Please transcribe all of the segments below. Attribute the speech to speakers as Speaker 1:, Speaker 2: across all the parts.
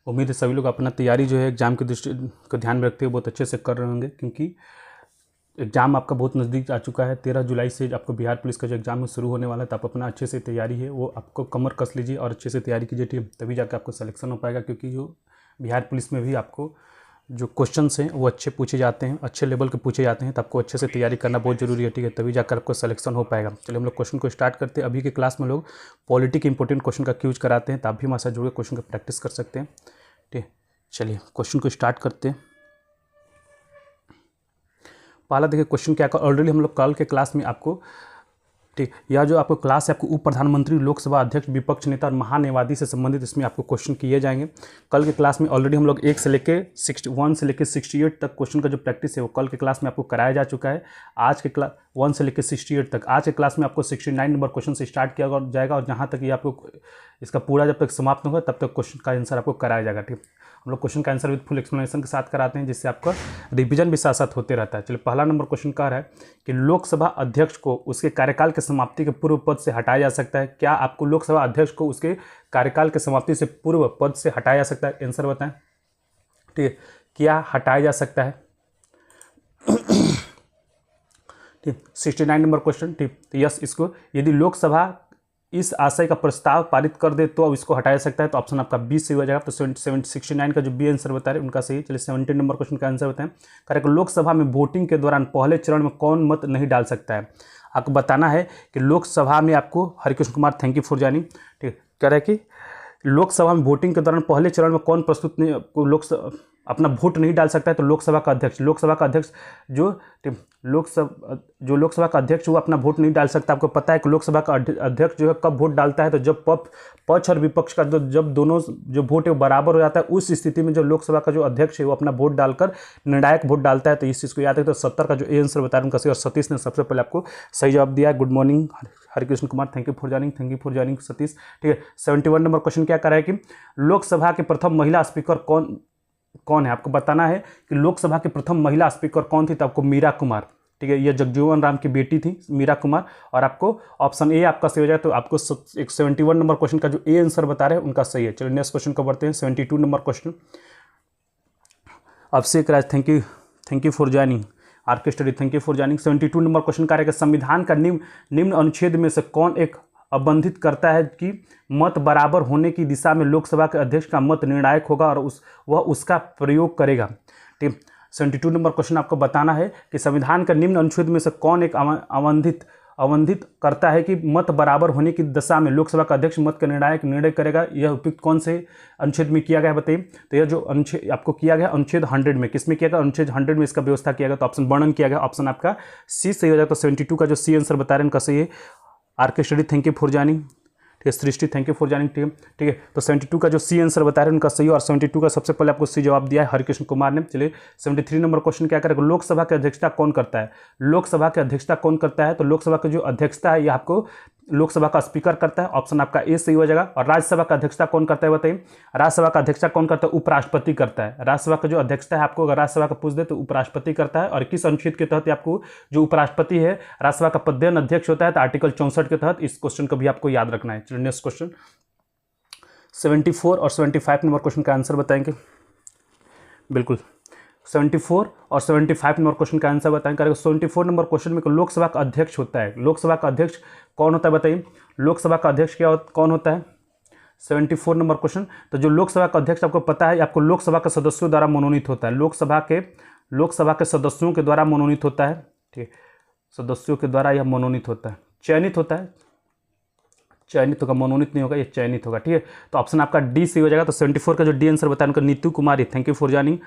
Speaker 1: उम्मीद है सभी लोग अपना तैयारी जो है एग्ज़ाम की दृष्टि को ध्यान में रखते हुए बहुत अच्छे से कर रहे होंगे, क्योंकि एग्ज़ाम आपका बहुत नज़दीक आ चुका है। 13 जुलाई से आपको बिहार पुलिस का जो एग्ज़ाम है शुरू होने वाला है, तो आप अपना अच्छे से तैयारी है वो आपको कमर कस लीजिए और अच्छे से तैयारी कीजिए, ठीक है, तभी जाकर आपको सिलेक्शन हो पाएगा। क्योंकि जो बिहार पुलिस में भी आपको जो क्वेश्चंस हैं वो अच्छे पूछे जाते हैं, अच्छे लेवल के पूछे जाते हैं, तो आपको अच्छे से तैयारी करना बहुत ज़रूरी है, ठीक है, तभी जाकर आपको सिलेक्शन हो पाएगा। चलिए हम लोग क्वेश्चन को स्टार्ट करते हैं। अभी के क्लास में लोग पॉलिटी के इंपॉर्टेंट क्वेश्चन का क्यूज कराते हैं, तो आप भी हमारे साथ जुड़कर क्वेश्चन का प्रैक्टिस कर सकते हैं, ठीक है। चलिए क्वेश्चन को स्टार्ट करते हैं। पहला देखिए क्वेश्चन क्या का, ऑलरेडी हम लोग कल के क्लास में आपको, ठीक, यह जो आपको क्लास है आपको उप प्रधानमंत्री, लोकसभा अध्यक्ष, विपक्ष नेता और महान्यायवादी से संबंधित इसमें आपको क्वेश्चन किए जाएंगे। कल के क्लास में ऑलरेडी हम लोग 1 से लेकर 61 से लेकर 68 तक क्वेश्चन का जो प्रैक्टिस है वो कल के क्लास में आपको कराया जा चुका है। आज के क्लास 1 से लेकर 68 तक, आज के क्लास में आपको 69 नंबर क्वेश्चन से स्टार्ट किया जाएगा और जहाँ तक ये आपको इसका पूरा जब तक समाप्त होगा तब तक क्वेश्चन का आंसर आपको कराया जाएगा, ठीक। हम लोग क्वेश्चन का आंसर विद फुल एक्सप्लेनेशन के साथ कराते हैं, जिससे आपका रिवीजन भी साथ साथ होते रहता है। चलिए पहला नंबर क्वेश्चन कह रहा है कि लोकसभा अध्यक्ष को उसके कार्यकाल के समाप्ति के पूर्व पद से हटाया जा सकता है। क्या आपको लोकसभा अध्यक्ष को उसके कार्यकाल के समाप्ति से पूर्व पद से हटाया जा सकता है? आंसर बताएं, ठीक है, क्या हटाया जा सकता है? ठीक, 69 नंबर क्वेश्चन, ठीक, तो यस, इसको यदि लोकसभा इस आशय का प्रस्ताव पारित कर दे तो अब इसको हटाया सकता है, तो ऑप्शन आपका 20 सही हो जाएगा। तो 69 का जो बी आंसर बता रहे हैं उनका सही। चलिए 17 नंबर क्वेश्चन का आंसर बताएं। करेक्ट, लोकसभा में वोटिंग के दौरान पहले चरण में कौन मत नहीं डाल सकता है? आपको बताना है कि लोकसभा में आपको, Harikrishna Kumar thank you for joining, ठीक, कह रहे हैं कि लोकसभा में वोटिंग के दौरान पहले चरण में कौन प्रस्तुत नहीं लोकसभा अपना वोट नहीं डाल सकता है? तो लोकसभा का अध्यक्ष, लोकसभा का अध्यक्ष जो लोकसभा का अध्यक्ष वो अपना वोट नहीं डाल सकता। आपको पता है कि लोकसभा का अध्यक्ष जो है कब वोट डालता है? तो जब पक्ष और विपक्ष का जब दोनों जो वोट है वो बराबर हो जाता है, उस स्थिति में जो लोकसभा का जो अध्यक्ष है वो अपना वोट डालकर निर्णायक वोट डालता है। तो इस चीज़ को याद है। तो 70 का जो ए आंसर बता रहे हैं उनका सही, और सतीश ने सबसे पहले आपको सही जवाब दिया है। Good morning Harikrishna Kumar, thank you for joining Satish, ठीक है। 71 नंबर क्वेश्चन क्या कर रहा है कि लोकसभा के प्रथम महिला स्पीकर कौन है? आपको बताना है कि लोकसभा की प्रथम महिला स्पीकर कौन थी? तो आपको मीरा कुमार, ठीक है, यह जगजीवन राम की बेटी थी मीरा कुमार, और आपको ऑप्शन ए आपका सही हो जाए। तो आपको 71 नंबर क्वेश्चन का जो ए आंसर बता रहे हैं उनका सही है। चलिए नेक्स्ट क्वेश्चन को बढ़ते हैं। 72 number question, Abhishek Raj thank you for joining, R K study thank you for joining. 72 number question का रहेगा संविधान का निम्न अनुच्छेद में से कौन एक अबंधित करता है कि मत बराबर होने की दिशा में लोकसभा के अध्यक्ष का मत निर्णायक होगा और वह उसका प्रयोग करेगा, ठीक। 72 नंबर क्वेश्चन आपको बताना है कि संविधान का निम्न अनुच्छेद में से कौन एक अवंधित करता है कि मत बराबर होने की दशा में लोकसभा का अध्यक्ष मत का निर्णय करेगा। यह उपयुक्त कौन से अनुच्छेद में किया गया है बताइए? तो यह जो अनुच्छेद आपको किया गया अनुच्छेद 100 में, किसमें किया गया? अनुच्छेद 100 में इसका व्यवस्था किया गया। तो ऑप्शन वर्णन किया गया, ऑप्शन आपका सी सही हो जाएगा। तो 72 का जो सी आंसर बता रहे हैं उनका सही है। Are K study thank you for joining, ठीक है। सृष्टि थैंक यू फॉर ज्वाइनिंग, ठीक है। तो 72 का जो सी आंसर बता रहे हैं उनका सही, और 72 का सबसे पहले आपको सी जवाब दिया है हरिकृष्ण कुमार ने। चलिए 73 नंबर क्वेश्चन क्या करेगा? लोकसभा की अध्यक्षता कौन करता है? लोकसभा की अध्यक्षता कौन करता है? तो लोकसभा की जो अध्यक्षता है यह आपको लोकसभा का स्पीकर करता है, ऑप्शन आपका ए सही हो जाएगा। और राज्यसभा का अध्यक्षता कौन करता है बताइए? राज्यसभा का अध्यक्षता कौन करता है? उपराष्ट्रपति करता है। राज्यसभा का जो अध्यक्षता है आपको अगर राज्यसभा का पूछ दे तो उपराष्ट्रपति करता है। और किस अनुच्छेद के तहत आपको जो उपराष्ट्रपति है राज्यसभा का पदेन अध्यक्ष होता है? तो आर्टिकल 64 के तहत। इस क्वेश्चन को भी आपको याद रखना है। चलिए नेक्स्ट क्वेश्चन 74 और 75 नंबर क्वेश्चन का आंसर बताएंगे। बिल्कुल 74 और 75 नंबर क्वेश्चन का आंसर बताएंगे। 74 नंबर क्वेश्चन में लोकसभा का अध्यक्ष होता है। लोकसभा का अध्यक्ष कौन होता है बताइए? लोकसभा का अध्यक्ष कौन होता है? 74 नंबर क्वेश्चन, तो जो लोकसभा का अध्यक्ष आपको पता है आपको लोकसभा के सदस्यों द्वारा मनोनीत होता है। लोकसभा के सदस्यों के द्वारा मनोनीत होता है, ठीक, सदस्यों के द्वारा यह मनोनीत होता है, चयनित होता है, चयनित होगा, मनोनीत नहीं होगा, ये चयनित होगा, ठीक है। तो ऑप्शन आपका डी सही हो जाएगा। तो 74 का जो डी आंसर बताया उनका नीतू कुमारी, थैंक यू फॉर ज्वाइनिंग।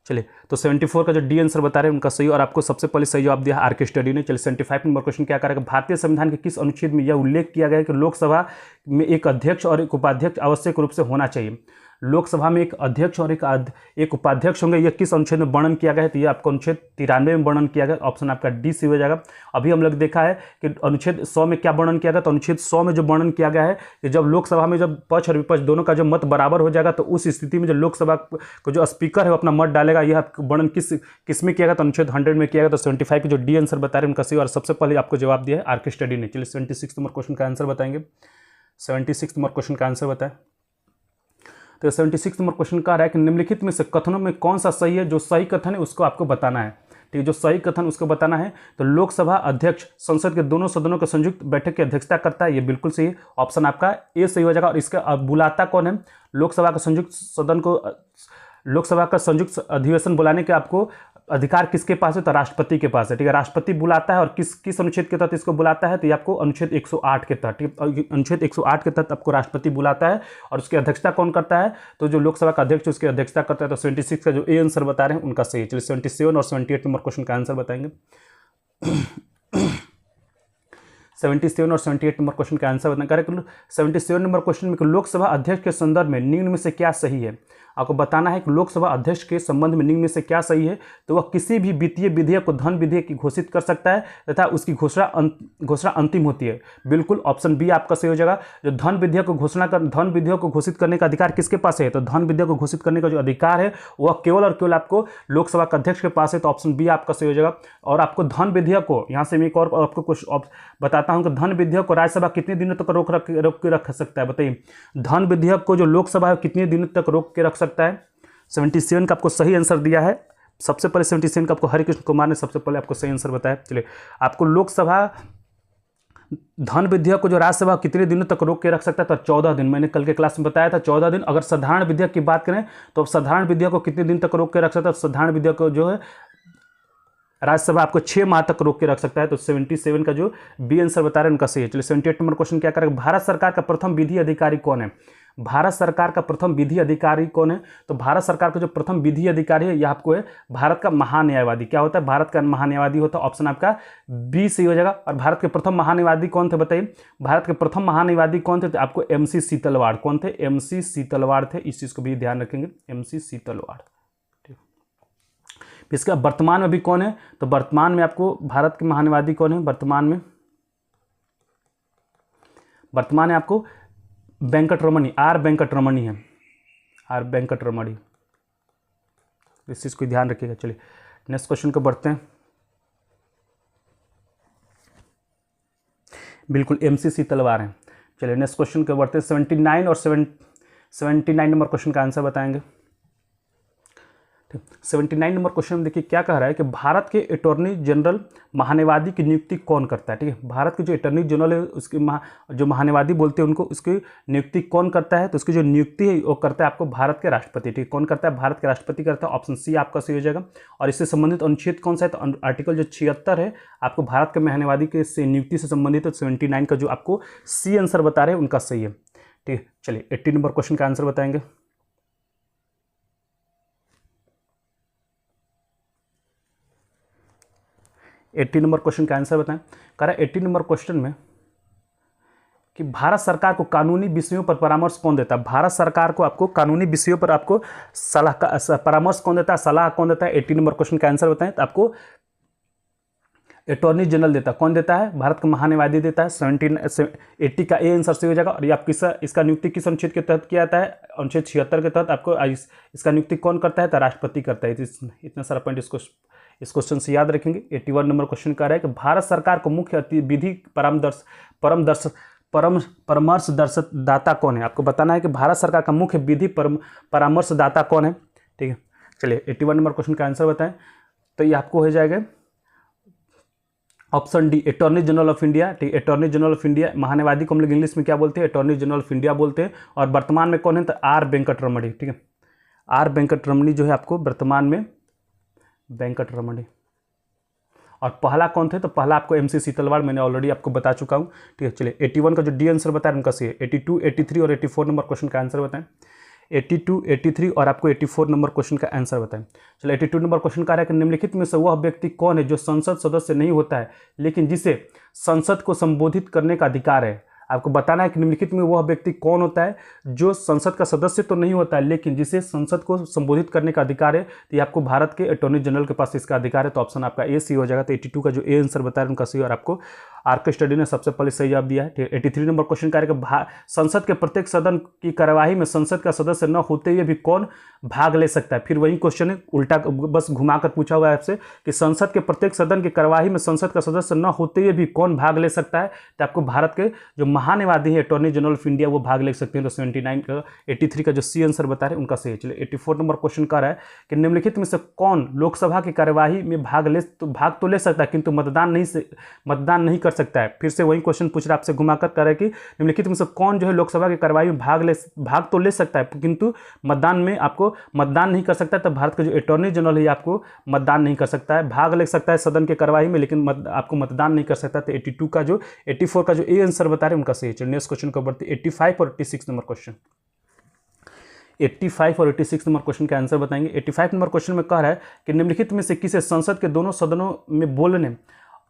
Speaker 1: चलिए तो 74 का जो डी आंसर बता रहे हैं उनका सही, और आपको सबसे पहले सही जवाब दिया आर के स्टडी ने। चलिए 75 नंबर क्वेश्चन क्या करेगा? भारतीय संविधान के किस अनुच्छेद में यह उल्लेख किया गया है कि लोकसभा में एक अध्यक्ष और एक उपाध्यक्ष आवश्यक रूप से होना चाहिए? लोकसभा में एक अध्यक्ष और एक उपाध्यक्ष होंगे, यह किस अनुच्छेद में वर्णन किया गया है? तो यह आपको अनुच्छेद 93 में वर्णन किया गया। ऑप्शन आपका डी सी हो जाएगा। अभी हम लोग देखा है कि अनुच्छेद 100 में क्या वर्णन किया गया? तो अनुच्छेद 100 में जो वर्णन किया गया है कि जब लोकसभा में जब पक्ष और विपक्ष दोनों का जो मत बराबर हो जाएगा तो उस स्थिति में जो लोकसभा को जो स्पीकर है वो अपना मत डालेगा। यह वर्णन किस में किया गया? तो अनुच्छेद 100 में किया गया। तो 75 के जो डी आंसर बता रहे हैं उनका सही, और सबसे पहले आपको जवाब दिया है आर के स्टडी ने। चलिए 76 नंबर क्वेश्चन का आंसर बताएंगे। 76 नंबर क्वेश्चन का आंसर बताएं। तो 76 नंबर क्वेश्चन कह रहा है कि निम्नलिखित में से कथनों में कौन सा सही है, जो सही कथन है उसको आपको बताना है। ठीक है, जो सही कथन उसको बताना है। तो लोकसभा अध्यक्ष संसद के दोनों सदनों के संयुक्त बैठक की अध्यक्षता करता है, ये बिल्कुल सही है, ऑप्शन आपका ए सही हो जाएगा। और इसका बुलाता कौन है, लोकसभा का संयुक्त सदन को, लोकसभा का संयुक्त अधिवेशन बुलाने के आपको अधिकार किसके पास है, तो राष्ट्रपति के पास है। ठीक है, राष्ट्रपति बुलाता है और किस अनुच्छेद के तहत इसको बुलाता है, तो ये आपको अनुच्छेद 108 के तहत, ठीक है, अनुच्छेद 108 के तहत आपको राष्ट्रपति बुलाता है। और उसकी अध्यक्षता कौन करता है, तो जो लोकसभा का अध्यक्ष उसकी अध्यक्षता करता है। तो 76 का जो ए आंसर बता रहे हैं उनका सही है। चलिए 77 और 78 नंबर क्वेश्चन का आंसर बताएंगे। 77 और 78 नंबर क्वेश्चन का आंसर बताना करेक्ट। 77 नंबर क्वेश्चन में लोकसभा अध्यक्ष के संदर्भ में निम्न में से क्या सही है, आपको बताना है कि लोकसभा अध्यक्ष के संबंध में निम्न में से क्या सही है। तो वह किसी भी वित्तीय विधेयक को धन विधेयक की घोषित कर सकता है तथा उसकी घोषणा अंतिम होती है। बिल्कुल ऑप्शन बी आपका सही हो जाएगा। जो धन विधेयक को धन विधेयक को घोषित करने का अधिकार किसके पास है, तो धन विधेयक को घोषित करने का जो अधिकार है वह केवल और केवल आपको लोकसभा का अध्यक्ष के पास है। तो ऑप्शन बी आपका सही हो जाएगा। और आपको धन विधेयक को, यहाँ से मैं एक और आपको कुछ बताता हूँ कि धन विधेयक को राज्यसभा कितने दिनों तक रोक के रख सकता है, बताइए। धन विधेयक को जो लोकसभा है कितने दिनों तक रोक के रख सकता है। 77 का आपको सही आंसर दिया है। सबसे पहले 77 का आपको हरिकृष्ण कुमार ने सबसे पहले आपको सही आंसर बताया। चलिए, आपको लोकसभा धन विधेयक को जो राज्यसभा कितने दिनों तक रोक के रख सकता है, तो 14 दिन। मैंने कल के क्लास में बताया था 14 दिन। अगर साधारण विधेयक की बात करें तो साधारण विधेयक को कितने दिन तक रोक के रख सकता है, साधारण विधेयक को जो है राज्यसभा आपको 6 माह तक रोक के रख सकता है। तो 77 का जो बी आंसर बता रहे हैं उनका सही है। चलिए 78 नंबर क्वेश्चन क्या करेगा, भारत सरकार का प्रथम विधि अधिकारी कौन है। भारत सरकार का प्रथम विधि अधिकारी कौन है, तो भारत सरकार का जो प्रथम विधि अधिकारी है यह आपको है भारत का महान्यायवादी। क्या होता है, भारत का महान्यायवादी होता है। ऑप्शन आपका बी सही हो जाएगा। और भारत के प्रथम महान्यायवादी कौन थे, बताइए। भारत के प्रथम महान्यायवादी कौन थे, तो आपको MC सीतलवाड़। कौन थे, MC सीतलवाड़ थे। इस चीज को भी ध्यान रखेंगे, MC सीतलवाड़। इसका वर्तमान में भी कौन है, तो वर्तमान में आपको भारत के महान्यायवादी कौन है, वर्तमान में आपको वेंकटरमणी, आर वेंकटरमणी है, आर वेंकटरमणी। इस चीज को ध्यान रखिएगा। चलिए नेक्स्ट क्वेश्चन को बढ़ते हैं। बिल्कुल MC सीतलवाड़ है। चलिए नेक्स्ट क्वेश्चन को बढ़ते हैं। 79 और 79 नंबर क्वेश्चन का आंसर बताएंगे। 79 नंबर क्वेश्चन में देखिए क्या कह रहा है कि भारत के अटॉर्नी जनरल महान्यायवादी की नियुक्ति कौन करता है। ठीक है, भारत के जो अटॉर्नी जनरल है उसके जो महान्यायवादी बोलते हैं उनको, उसकी नियुक्ति कौन करता है, तो उसकी जो नियुक्ति है वो करता है आपको भारत के राष्ट्रपति। ठीक है, कौन करता है, भारत के राष्ट्रपति करता है। ऑप्शन सी आपका सही हो जाएगा। और इससे संबंधित अनुच्छेद कौन सा है, तो आर्टिकल जो 76 है आपको भारत के महान्यायवादी के से नियुक्ति से संबंधित है। 79 का जो आपको सी आंसर बता रहे हैं उनका सही है। ठीक है, चलिए 80 नंबर क्वेश्चन का आंसर बताएंगे। 80 नंबर क्वेश्चन का आंसर बताएं। कह रहा है 80 नंबर क्वेश्चन में कि भारत सरकार को कानूनी विषयों पर परामर्श कौन देता है। भारत सरकार को आपको कानूनी विषयों पर आपको परामर्श कौन देता है, सलाह कौन देता है। 80 नंबर क्वेश्चन का आंसर बताएं। तो आपको अटॉर्नी जनरल देता है। कौन देता है, भारत का महान्यायवादी देता है। 80 का ए आंसर सही हो जाएगा। और ये आप इसका नियुक्ति किस अनुच्छेद के तहत किया जाता है, अनुच्छेद 76 के तहत आपको इसका नियुक्ति कौन करता है, तो राष्ट्रपति करता है। इतना सारा पॉइंट इस क्वेश्चन से याद रखेंगे। 81 नंबर क्वेश्चन कह रहा है कि भारत सरकार को मुख्य विधि परामर्शदाता कौन है। आपको बताना है कि भारत सरकार का मुख्य विधि परामर्शदाता कौन है। ठीक है, चलिए 81 नंबर क्वेश्चन का आंसर बताएं। तो ये आपको हो जाएगा option D, attorney general of India. ठीक है, अटॉर्नी जनरल ऑफ इंडिया। महान्यायवादी को हम लोग इंग्लिश में क्या बोलते हैं, अटॉर्नी जनरल ऑफ इंडिया बोलते हैं। और वर्तमान में कौन है, तो आर वेंकटरमणी। ठीक है, आर वेंकटरमणी जो है आपको वर्तमान में वेंकटरमणी। और पहला कौन थे, तो पहला आपको MC सीतलवाड़, मैंने ऑलरेडी आपको बता चुका हूं। ठीक है, चलिए 81 का जो डी आंसर बताया उनका सही है। 82, 83 और 84 नंबर क्वेश्चन का आंसर बताएं। 82, 83 और आपको 84 नंबर क्वेश्चन का आंसर बताएं। चलिए 82 नंबर क्वेश्चन का है कि निम्नलिखित में से वह व्यक्ति कौन है जो संसद सदस्य नहीं होता है लेकिन जिसे संसद को संबोधित करने का अधिकार है। आपको बताना है कि निम्नलिखित में वह व्यक्ति कौन होता है जो संसद का सदस्य तो नहीं होता है लेकिन जिसे संसद को संबोधित करने का अधिकार है। तो ये आपको भारत के अटॉर्नी जनरल के पास इसका अधिकार है। तो ऑप्शन आपका ए सी हो जाएगा। तो 82 का जो ए आंसर बता रहे हैं उनका सी। और आपको आर.के. स्टडी ने सबसे पहले सही जवाब दिया है। ठीक है, 83 नंबर क्वेश्चन क्या रहेगा, संसद के प्रत्येक सदन की कार्यवाही में संसद का सदस्य न होते हुए भी कौन भाग ले सकता है। फिर वही क्वेश्चन है, उल्टा बस घुमाकर पूछा हुआ है आपसे कि संसद के प्रत्येक सदन की कार्यवाही में संसद का सदस्य न होते हुए भी कौन भाग ले सकता है। तो आपको भारत के जो महान्यायवादी है अटॉर्नी जनरल ऑफ इंडिया वो भाग ले सकते हैं। तो 79 का 83 का जो सी आंसर बता रहे हैं उनका सही है। चलिए 84 नंबर क्वेश्चन कर रहा है कि निम्नलिखित में से कौन लोकसभा की कार्यवाही में भाग तो ले सकता है किंतु मतदान नहीं कर सकता है। फिर से वही क्वेश्चन पूछ रहा है आपसे घुमाकर कर रहा है कि निम्नलिखित में से कौन जो है लोकसभा की कार्यवाही में भाग तो ले सकता है किंतु मतदान नहीं कर सकता है। तब भारत का जो अटॉर्नी जनरल है आपको मतदान नहीं कर सकता है, भाग ले सकता है सदन के कार्यवाही में लेकिन आपको मतदान नहीं कर सकता। तो 84 का जो ए आंसर बता रहे हैं उनका सही है। नेक्स्ट क्वेश्चन को बढ़ते 85 और 86 नंबर क्वेश्चन। 85 और 86 नंबर क्वेश्चन का आंसर बताएंगे। 85 नंबर क्वेश्चन में कह रहा है कि निम्नलिखित में से किसे संसद के दोनों सदनों में बोलने,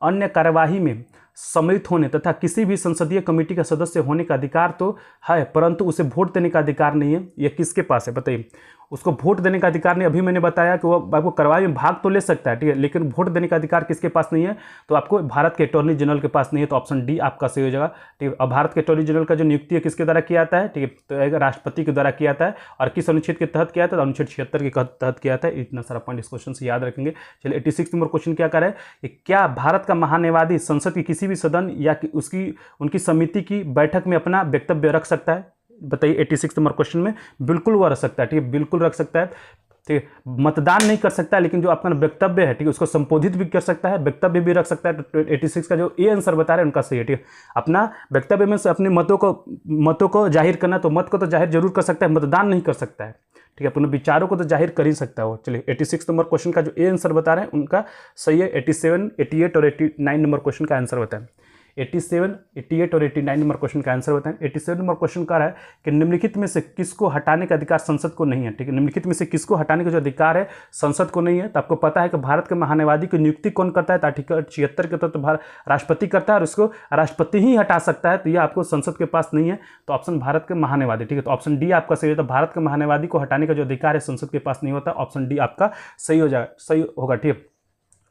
Speaker 1: अन्य कार्यवाही में सम्मिलित होने तथा किसी भी संसदीय कमेटी का सदस्य होने का अधिकार तो है परंतु उसे वोट देने का अधिकार नहीं है। यह किसके पास है बताइए। उसको वोट देने का अधिकार नहीं, अभी मैंने बताया कि वो आपको कार्यवाही में भाग तो ले सकता है, ठीक है, लेकिन वोट देने का अधिकार किसके पास नहीं है, तो आपको भारत के अटॉर्नी जनरल के पास नहीं है। तो ऑप्शन डी आपका सही हो जाएगा। ठीक है, अब भारत के अटॉर्नी जनरल का जो नियुक्ति है किसके द्वारा किया जाता है, ठीक है, तो राष्ट्रपति के द्वारा किया जाता है। और किस अनुच्छेद के तहत किया था, अनुच्छेद 76 के तहत किया था। इतना सारा पॉइंट इस क्वेश्चन से याद रखेंगे। चलिए 86 नंबर क्वेश्चन क्या कर रहा है कि क्या भारत का महान्यायवादी संसद की किसी भी सदन या उनकी समिति की बैठक में अपना वक्तव्य रख सकता है। बताइए 86 नंबर क्वेश्चन में बिल्कुल वो रख सकता है, ठीक है, बिल्कुल रख सकता है। ठीक है, मतदान नहीं कर सकता है लेकिन जो अपना वक्तव्य है, ठीक है, उसको संबोधित भी कर सकता है, वक्तव्य भी रख सकता है। तो 86 का जो ए आंसर बता रहे हैं उनका सही है। ठीक है, अपना वक्तव्य में से अपने मतों को जाहिर करना, तो मत को तो जाहिर जरूर कर सकता है, मतदान नहीं कर सकता है। ठीक है, अपने विचारों को तो जाहिर कर ही सकता है वो। चलिए 86 नंबर क्वेश्चन का जो ए आंसर बता रहे हैं उनका सही है। 87, 88 और 89 नंबर क्वेश्चन का आंसर बताएं। 87, 88 और 89 नंबर क्वेश्चन का आंसर बताएं। 87 नंबर क्वेश्चन का रहा है कि निम्नलिखित में से किसको हटाने का अधिकार संसद को नहीं है। ठीक है, निम्नलिखित में से किसको हटाने का जो अधिकार है संसद को नहीं है। तो आपको पता है कि भारत के महान्यायवादी की नियुक्ति कौन करता है, तो आर्टिकल 76 के तहत राष्ट्रपति करता है और उसको राष्ट्रपति ही हटा सकता है। तो यह आपको संसद के पास नहीं है। तो ऑप्शन भारत के महान्यायवादी, ठीक है, तो ऑप्शन डी आपका सही होता है। भारत के महान्यायवादी को हटाने का जो अधिकार है संसद के पास नहीं होता। ऑप्शन डी आपका सही होगा। ठीक है,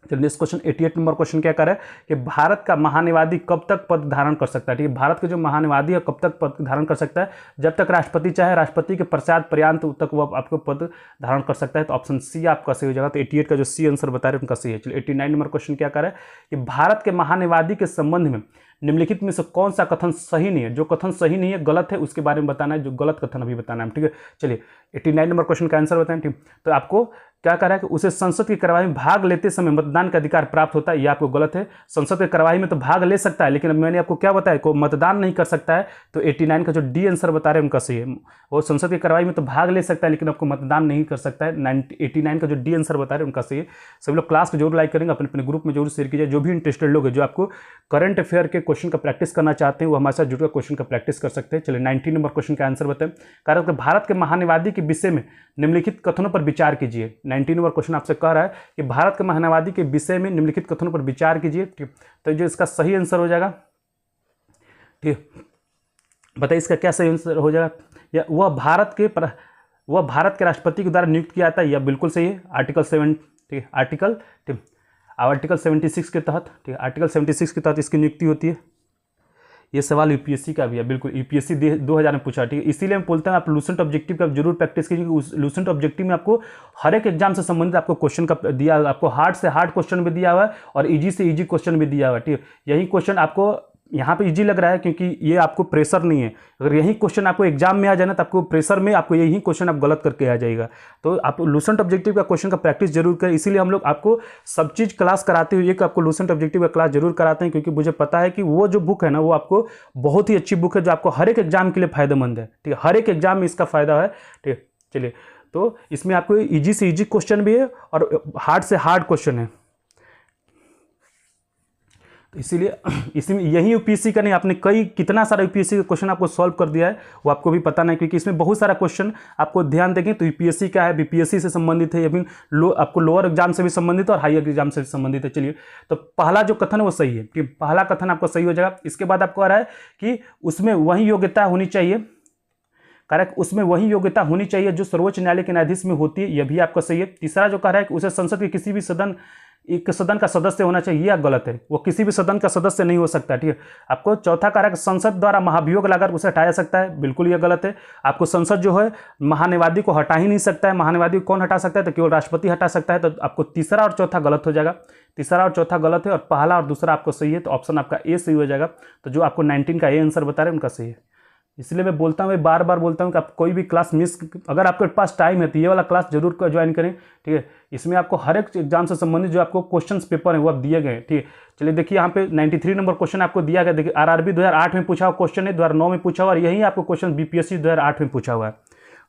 Speaker 1: चलिए नेक्स्ट क्वेश्चन 88 नंबर क्वेश्चन क्या कर रहा है कि भारत का महान्यायवादी कब तक पद धारण कर सकता है। ठीक है, भारत के जो महान्यायवादी है कब तक पद धारण कर सकता है, जब तक राष्ट्रपति चाहे, राष्ट्रपति के पश्चात पर्यंत तक वो आपको पद धारण कर सकता है। तो ऑप्शन सी आपका सही हो जाएगा। तो 88 का जो सी आंसर बता रहे हैं उनका सही है। चलिए 89 नंबर क्वेश्चन क्या कर रहा है कि भारत के महान्यायवादी के संबंध में निम्नलिखित में से कौन सा कथन सही नहीं है। जो कथन सही नहीं है, गलत है, उसके बारे में बताना है, जो गलत कथन अभी बताना है। ठीक है, चलिए 89 नंबर क्वेश्चन का आंसर बताएं। ठीक, तो आपको क्या कह रहा है कि उसे संसद की कार्यवाही में भाग लेते समय मतदान का अधिकार प्राप्त होता है। यह आपको गलत है। संसद की कार्यवाही में तो भाग ले सकता है लेकिन अब मैंने आपको क्या बताया को मतदान नहीं कर सकता है। तो 89 का जो डी आंसर बता रहे हैं उनका सही है। वो संसद की कार्यवाही में तो भाग ले सकता है लेकिन आपको मतदान नहीं कर सकता है। 89 का जो डी आंसर बता रहे हैं उनका सही है। सभी लोग क्लास को जरूर लाइक करेंगे, अपने ग्रुप में जरूर शेयर कीजिए। जो भी इंटरेस्टेड लोग हैं, जो आपको करंट अफेयर के क्वेश्चन का प्रैक्टिस करना चाहते हैं, वो हमारे साथ जुड़कर क्वेश्चन का प्रैक्टिस कर सकते हैं। चलिए 90 नंबर क्वेश्चन का आंसर बताएं। कारण भारत के महान्यायवादी के विषय में निम्नलिखित कथनों पर विचार कीजिए। 90 नंबर क्वेश्चन आपसे कह रहा है कि भारत के महान्यायवादी के विषय में निम्नलिखित कथनों पर विचार कीजिए। ठीक, तो जो इसका सही आंसर हो जाएगा, ठीक, बताइए इसका क्या सही आंसर हो जाएगा। या वह भारत के राष्ट्रपति के द्वारा नियुक्त किया जाता है, यह बिल्कुल सही है। आर्टिकल 76 के तहत, ठीक, आर्टिकल 76 के तहत इसकी नियुक्ति होती है। ये सवाल यूपीएससी का भी है, बिल्कुल यूपीएससी 2000 में पूछा। ठीक है, इसीलिए हम बोलते हैं आप लूसेंट ऑब्जेक्टिव का जरूर प्रैक्टिस कीजिए। उस लूसेंट ऑब्जेक्टिव में आपको हर एक एग्जाम से संबंधित आपको क्वेश्चन का दिया, आपको हार्ड से हार्ड क्वेश्चन भी दिया हुआ है और इजी से इजी क्वेश्चन भी दिया हुआ है। ठीक है, यही क्वेश्चन आपको यहाँ पे इजी लग रहा है क्योंकि ये आपको प्रेशर नहीं है। अगर यही क्वेश्चन आपको एग्जाम में आ जाए ना तो आपको प्रेशर में आपको यही क्वेश्चन आप गलत करके आ जाएगा। तो आप लूसेंट ऑब्जेक्टिव का क्वेश्चन का प्रैक्टिस जरूर करें। इसीलिए हम लोग आपको सब चीज़ क्लास कराते हुए एक आपको लूसेंट ऑब्जेक्टिव का क्लास जरूर कराते हैं, क्योंकि मुझे पता है कि वो जो बुक है ना वो आपको बहुत ही अच्छी बुक है जो आपको हर एक एग्जाम के लिए फायदेमंद है। ठीक है, हर एक एग्जाम में इसका फायदा है। ठीक है, चलिए तो इसमें आपको ईजी से ईजी क्वेश्चन भी है और हार्ड से हार्ड क्वेश्चन है। इसीलिए इसमें यही यूपीएससी का नहीं, आपने कितना सारा यूपीएससी का क्वेश्चन आपको सॉल्व कर दिया है वो आपको भी पता नहीं, क्योंकि इसमें बहुत सारा क्वेश्चन आपको ध्यान देंगे तो यूपीएससी का है, बीपीएससी से संबंधित है, या फिर आपको लोअर एग्जाम से भी संबंधित है और हायर एग्जाम से भी संबंधित है। चलिए तो पहला जो कथन है वो सही है कि पहला कथन आपका सही हो जाएगा। इसके बाद आपको आ रहा है कि उसमें वही योग्यता होनी चाहिए, करेक्ट, उसमें वही योग्यता होनी चाहिए जो सर्वोच्च न्यायालय के न्यायाधीश में होती है, यह भी आपका सही है। तीसरा जो कह रहा है कि उसे संसद के किसी भी सदन एक सदन का सदस्य होना चाहिए, यह गलत है। वो किसी भी सदन का सदस्य नहीं हो सकता, ठीक है। आपको चौथा कारक संसद द्वारा महाभियोग लाकर उसे हटाया जा सकता है, बिल्कुल यह गलत है। आपको संसद जो है महान्यवादी को हटा ही नहीं सकता है। महान्यवादी को कौन हटा सकता है? तो केवल राष्ट्रपति हटा सकता है। तो आपको तीसरा और चौथा गलत हो जाएगा, तीसरा और चौथा गलत है और पहला और दूसरा आपको सही है। तो ऑप्शन आपका ए सही हो जाएगा। तो जो आपको 19 का ए आंसर बता रहे हैं उनका सही है। इसलिए मैं बोलता हूँ, मैं बार बार बोलता हूँ कि आप कोई भी क्लास मिस, अगर आपके पास टाइम है तो ये वाला क्लास जरूर ज्वाइन करें, ठीक है। इसमें आपको हर एक एग्जाम से संबंधित जो आपको क्वेश्चन पेपर है वो आप दिए गए, ठीक है। चलिए देखिए यहाँ पे 93 नंबर क्वेश्चन आपको दिया गया। देखिए आरआरबी 2008 में पूछा हुआ क्वेश्चन है, 2009 में पूछा हुआ, और यही आपको क्वेश्चन बीपीएससी 2008 में पूछा हुआ है।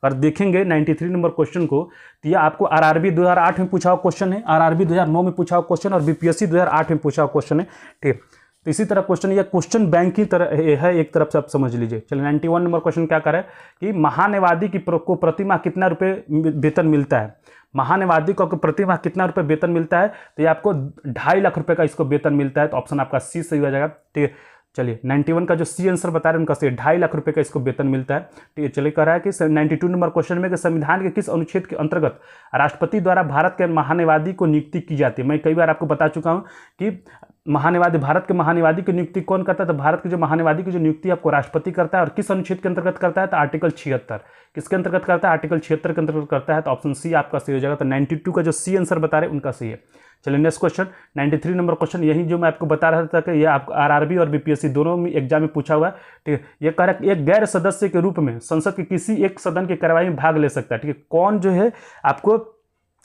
Speaker 1: और देखेंगे 93 नंबर क्वेश्चन को, तो यह आपको आरआरबी 2008 में पूछा हुआ क्वेश्चन है, आरआरबी 2009 में पूछा हुआ क्वेश्चन और बीपीएससी 2008 में पूछा हुआ क्वेश्चन है, ठीक है। तो इसी तरह क्वेश्चन, यह क्वेश्चन बैंक की तरह है, एक तरफ से आप समझ लीजिए। चलिए 91 नंबर क्वेश्चन क्या कर रहा है कि महान्यवादी को प्रति माह कितना रुपये वेतन मिलता है। महान्यवादी को प्रति माह कितना रुपये वेतन मिलता है? तो ये आपको 2.5 लाख रुपये का इसको वेतन मिलता है। तो ऑप्शन आपका सी सही हो जाएगा, ठीक है। चलिए 91 का जो सी आंसर बता रहे हैं उनका सही, 2.5 लाख रुपए का इसको वेतन मिलता है, ठीक है। चलिए कह रहा है कि 92 नंबर क्वेश्चन में कि संविधान के किस अनुच्छेद के अंतर्गत राष्ट्रपति द्वारा भारत के महान्यवादी को नियुक्ति की जाती है। मैं कई बार आपको बता चुका हूं कि महान्यवादी, भारत के महान्यवादी की नियुक्ति कौन करता है? तो भारत के जो महान्यवादी की जो नियुक्ति आपको राष्ट्रपति करता है। और किस अनुच्छेद के अंतर्गत करता है? तो आर्टिकल 76। किसके अंतर्गत करता है? आर्टिकल 76 के अंतर्गत करता है। तो ऑप्शन सी आपका सही हो जाएगा। तो 92 का जो सी आंसर बता रहे हैं उनका सही है। चलिए नेक्स्ट क्वेश्चन 93 नंबर क्वेश्चन, यही जो मैं आपको बता रहा था कि यह आपको आरआरबी और बीपीएससी दोनों में एग्जाम में पूछा हुआ है, ठीक है। यह कह रहा है एक गैर सदस्य के रूप में संसद के किसी एक सदन की कार्यवाही में भाग ले सकता है, ठीक है। कौन जो है आपको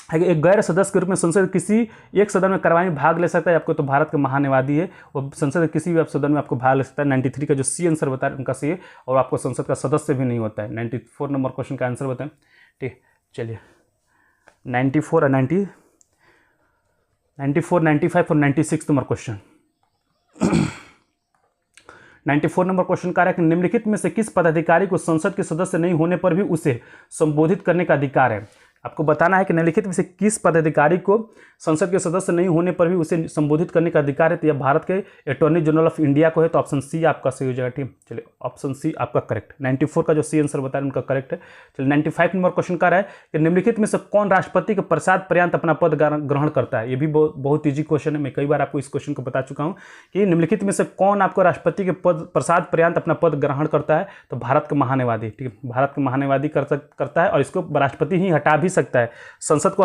Speaker 1: एक गैर सदस्य के रूप में संसद किसी एक सदन में कार्यवाही में भाग ले सकता है? आपको तो भारत के महान्यवादी है, वो संसद के किसी भी सदन में आपको भाग ले सकता है। 93 का जो सी आंसर बता रहे उनका सही है। और आपको संसद का सदस्य भी नहीं होता है। 94 नंबर क्वेश्चन का आंसर बताएं, ठीक। चलिए 94 और 94, 95 और 96 नंबर क्वेश्चन। 94 नंबर क्वेश्चन का है कि निम्नलिखित में से किस पदाधिकारी को संसद के सदस्य नहीं होने पर भी उसे संबोधित करने का अधिकार है? आपको बताना है कि निम्नलिखित में से किस पदाधिकारी को संसद के सदस्य नहीं होने पर भी उसे संबोधित करने का अधिकार है। तो यह भारत के अटॉर्नी जनरल ऑफ इंडिया को है। तो ऑप्शन सी आपका सही हो जाएगा, ठीक। चलिए ऑप्शन सी आपका करेक्ट। 94 का जो सी आंसर बता रहे हैं उनका करेक्ट है। चलिए 95 नंबर क्वेश्चन का है कि निम्नलिखित में से कौन राष्ट्रपति के प्रसाद पर्यंत अपना पद ग्रहण करता है? ये भी बहुत ईजी क्वेश्चन है। मैं कई बार आपको इस क्वेश्चन को बता चुका हूँ कि निम्नलिखित में से कौन आपको राष्ट्रपति के प्रसाद पर्यंत अपना पद ग्रहण करता है? तो भारत के महान्यवादी, ठीक है। भारत के महान्यवादी करता है और इसको राष्ट्रपति ही हटा भी सकता है। संसद को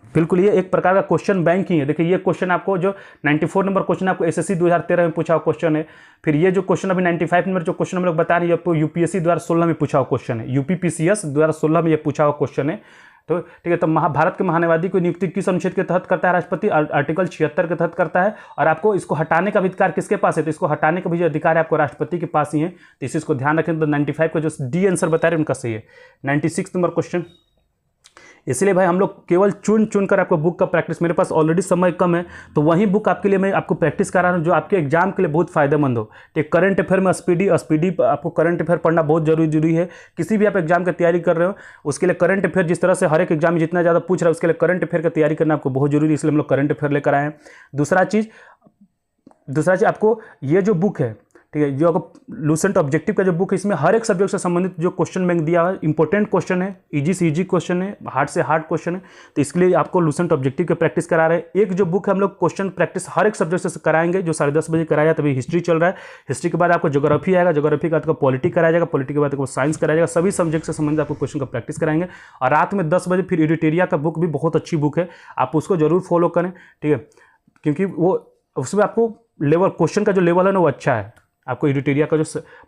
Speaker 1: बिल्कुल ये एक प्रकार का क्वेश्चन बैंक ही है। देखिए ये क्वेश्चन आपको जो 94 नंबर क्वेश्चन आपको एसएससी 2013 में पूछा हुआ क्वेश्चन है। फिर ये जो क्वेश्चन अभी 95 नंबर जो क्वेश्चन हम लोग बता रहे हैं आपको यूपीएससी 2016 में पूछा हुआ क्वेश्चन है। यूपीपीसीएस 2016 में ये पूछा हुआ क्वेश्चन है। तो ठीक है, तो भारत के महान्यवादी को नियुक्ति किस अनुच्छेद के तहत करता है राष्ट्रपति? आर्टिकल 76 के तहत करता है। और आपको इसको हटाने का भी अधिकार किसके पास है? तो इसको हटाने का भी जो अधिकार है आपको राष्ट्रपति के पास ही है। तो इसी को ध्यान रखें। तो 95 का जो डी आंसर बता रहे हैं उनका सही है। 96 नंबर क्वेश्चन, इसलिए भाई हम लोग केवल चुन कर आपको बुक का प्रैक्टिस, मेरे पास ऑलरेडी समय कम है तो वही बुक आपके लिए मैं आपको प्रैक्टिस करा रहा हूँ जो आपके एग्जाम के लिए बहुत फायदेमंद हो। ठीक, करंट अफेयर में स्पीडी आपको करंट अफेयर पढ़ना बहुत जरूरी है। किसी भी आप एग्जाम की तैयारी कर रहे हो उसके लिए करंट अफेयर जिस तरह से हर एक एग्जाम में जितना ज़्यादा पूछ रहा है उसके लिए करंट अफेयर की तैयारी करना आपको बहुत जरूरी है, इसलिए हम लोग करंट अफेयर लेकर आए हैं। दूसरा चीज़ आपको ये जो बुक है, ठीक है, जो आपको लूसेंट ऑब्जेक्टिव का जो बुक है इसमें हर एक सब्जेक्ट से संबंधित जो क्वेश्चन बैंक दिया है, इंपॉर्टेंट क्वेश्चन है, इजी से इजी क्वेश्चन है, हार्ड से हार्ड क्वेश्चन है। तो इसके लिए आपको लूसेंट ऑब्जेक्टिव की प्रैक्टिस करा रहे हैं। एक जो बुक है हम लोग क्वेश्चन प्रैक्टिस हर एक सब्जेक्ट से कराएंगे, जो 10:30 बजे कराया तभी हिस्ट्री चल रहा है। हिस्ट्री के बाद आपको ज्योग्राफी आएगा, ज्योग्राफी के बाद आपको पॉलिटी कराया जाएगा, पॉलिटी के बाद आपको साइंस कराया जाएगा। सभी सब्जेक्ट से संबंधित आपको क्वेश्चन का प्रैक्टिस कराएंगे। और रात में 10 बजे फिर एडिटोरिया का बुक भी बहुत अच्छी बुक है, आप उसको जरूर फॉलो करें, ठीक है, क्योंकि वो उसमें आपको लेवल क्वेश्चन का जो लेवल है ना वो अच्छा है। आपको एडिटोरिया का जो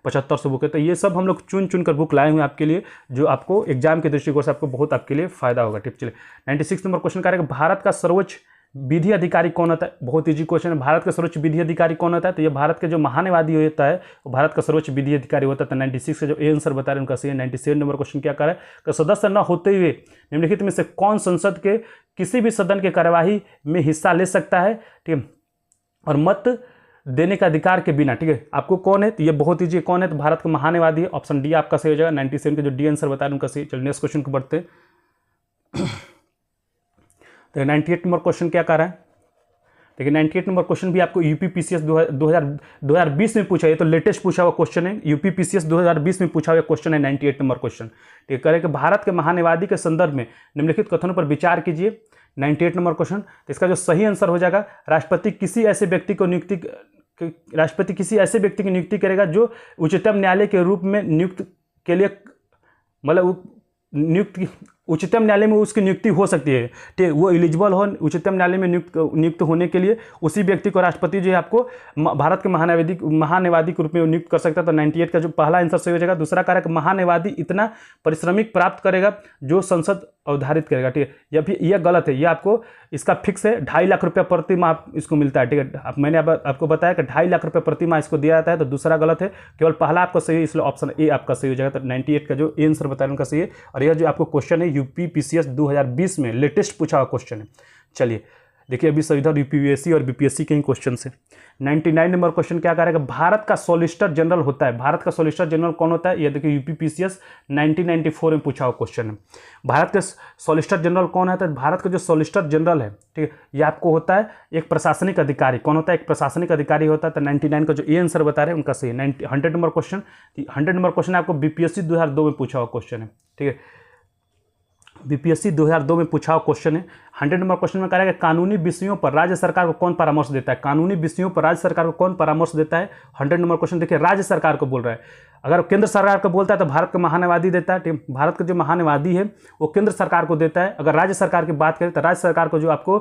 Speaker 1: 7500 बुक है, तो ये सब हम लोग चुन कर बुक लाए हुए हैं आपके लिए, जो आपको एग्जाम के दृष्टिकोण से आपको बहुत आपके लिए फायदा होगा। ठीक, चलिए 96 नंबर क्वेश्चन करेगा, भारत का सर्वोच्च विधि अधिकारी कौन होता है? बहुत ईजी क्वेश्चन है। भारत का सर्वोच्च विधि अधिकारी कौन होता है? तो ये भारत के जो महान्यवादी होता है वो भारत का सर्वोच्च विधि अधिकारी होता है। 96 का जो ए आंसर बता रहे हैं उनका सही है। 97 नंबर क्वेश्चन क्या कर रहा है कि सदस्य न होते हुए निम्नलिखित में से कौन संसद के किसी भी सदन के कार्यवाही में हिस्सा ले सकता है, ठीक है, और मत देने का अधिकार के बिना, ठीक है। आपको कौन है? तो ये बहुत ईजी, कौन है? तो भारत का महान्यवादी है। ऑप्शन डी आपका सही हो जाएगा। 97 के जो डी आंसर बता रहे हैं उनका सही। चलिए नेक्स्ट क्वेश्चन को बढ़ते हैं। तो 98 नंबर क्वेश्चन क्या कर रहा है? देखिए 98 नंबर क्वेश्चन भी आपको यूपीपीसीएस 2020 में पूछा है, तो लेटेस्ट पूछा हुआ क्वेश्चन है, यूपीपीसीएस 2020 में पूछा हुआ क्वेश्चन है 98 नंबर क्वेश्चन। ठीक है, कह रहे कि भारत के महानिवादी के संदर्भ में निम्नलिखित कथनों पर विचार कीजिए। 98 नंबर क्वेश्चन, तो इसका जो सही आंसर हो जाएगा, राष्ट्रपति किसी ऐसे व्यक्ति की नियुक्ति करेगा जो उच्चतम न्यायालय के रूप में नियुक्त के लिए, मतलब नियुक्त उच्चतम न्यायालय में उसकी नियुक्ति हो सकती है। ठीक है, वो एलिजिबल हो उच्चतम न्यायालय में नियुक्त होने के लिए, उसी व्यक्ति को राष्ट्रपति जो है आपको भारत के महान्यायवादी के रूप में नियुक्त कर सकता है। तो 98 का जो पहला आंसर सही हो जाएगा। दूसरा कारक, महान्यायवादी इतना पारिश्रमिक प्राप्त करेगा जो संसद अवधारित करेगा। ठीक है, यह गलत है, यह आपको इसका फिक्स है, 2.5 लाख रुपया प्रति माह इसको मिलता है। ठीक है, मैंने आपको बताया कि 2.5 लाख रुपया प्रति माह इसको दिया जाता है। तो दूसरा गलत है, केवल पहला आपका सही है, इसलिए ऑप्शन ए आपका सही हो जाएगा। तो 98 का जो ए आंसर बताया उनका सही है। और यह जो आपको क्वेश्चन है यूपीपीसीएस 2020 में लेटेस्ट पूछा हुआ क्वेश्चन है। चलिए देखिए, अभी सब इधर यूपीपीएससी और बीपीएससी के ही क्वेश्चन से 99 नंबर क्वेश्चन क्या करेगा, भारत का सॉलिसिटर जनरल होता है। भारत का सॉलिसिटर जनरल कौन होता है, ये देखिए यूपीपीसीएस 1994 में पूछा हुआ क्वेश्चन है। भारत के सॉलिसिटर जनरल कौन है, तो भारत का जो सॉलिसिटर जनरल है, ठीक है, ये आपको होता है एक प्रशासनिक अधिकारी। कौन होता है, एक प्रशासनिक अधिकारी होता है। तो 99 का जो ए आंसर बता रहे हैं उनका सही है। 100 नंबर क्वेश्चन, 100 नंबर क्वेश्चन आपको बीपीएससी 2002 में पूछा हुआ क्वेश्चन है। ठीक है, बीपीएससी 2002 में पूछा हुआ क्वेश्चन है। 100 नंबर क्वेश्चन में कह रहा है कि कानूनी विषयों पर राज्य सरकार को कौन परामर्श देता है। कानूनी विषयों पर राज्य सरकार को कौन परामर्श देता है। 100 नंबर क्वेश्चन देखिए, राज्य सरकार को बोल रहा है। अगर केंद्र सरकार को बोलता है तो भारत का महान्यायवादी देता है। भारत का जो महान्यायवादी है वो केंद्र सरकार को देता है। अगर राज्य सरकार की बात करें तो राज्य सरकार को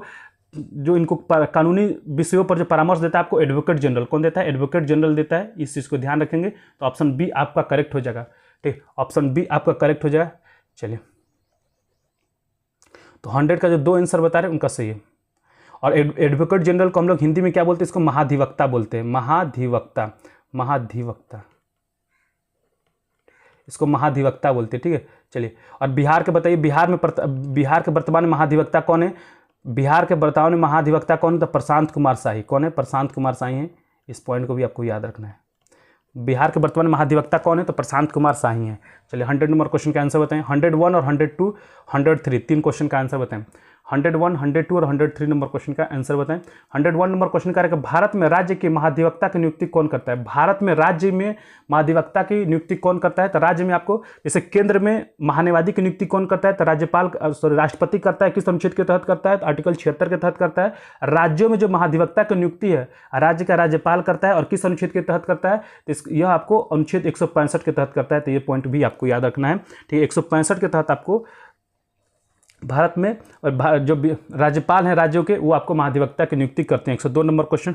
Speaker 1: जो इनको कानूनी विषयों पर जो परामर्श देता है आपको एडवोकेट जनरल कौन देता है, एडवोकेट जनरल देता है। इस चीज़ को ध्यान रखेंगे। तो ऑप्शन बी आपका करेक्ट हो जाएगा। ठीक, ऑप्शन बी आपका करेक्ट हो जाएगा। चलिए, तो 100 का जो दो आंसर बता रहे हैं उनका सही है। और एडवोकेट जनरल को हम लोग हिंदी में क्या बोलते हैं, इसको महाधिवक्ता बोलते हैं। महाधिवक्ता इसको महाधिवक्ता बोलते हैं। ठीक है, चलिए, और बिहार के बताइए, बिहार के वर्तमान में महाधिवक्ता कौन है। बिहार के वर्तमान में महाधिवक्ता कौन है, तो प्रशांत कुमार शाही। कौन है, प्रशांत कुमार शाही है। इस पॉइंट को भी आपको याद रखना है। बिहार के वर्तमान महाधिवक्ता कौन है, तो प्रशांत कुमार शाही है। चलिए 100 नंबर क्वेश्चन का आंसर बताएं। 101 और 102, 103 तीन क्वेश्चन का आंसर बताएं। 101, 102 और 103 नंबर क्वेश्चन का आंसर बताएं। 101 नंबर क्वेश्चन का है कि भारत में राज्य के महाधिवक्ता की नियुक्ति कौन करता है। भारत में राज्य में महाधिवक्ता की नियुक्ति कौन करता है। तो राज्य में आपको जैसे केंद्र में महान्यायवादी की नियुक्ति कौन करता है, तो राष्ट्रपति करता है। किस अनुच्छेद के तहत करता है, तो आर्टिकल 76 के तहत करता है। राज्यों में जो महाधिवक्ता की नियुक्ति है राज्य का राज्यपाल करता है। और किस अनुच्छेद के तहत करता है, तो यह आपको अनुच्छेद 165 के तहत करता है। तो ये पॉइंट भी आपको याद रखना है। ठीक है, 165 के तहत आपको भारत में जो राज्यपाल हैं राज्यों के, वो आपको महाधिवक्ता की नियुक्ति करते हैं। 102 नंबर क्वेश्चन,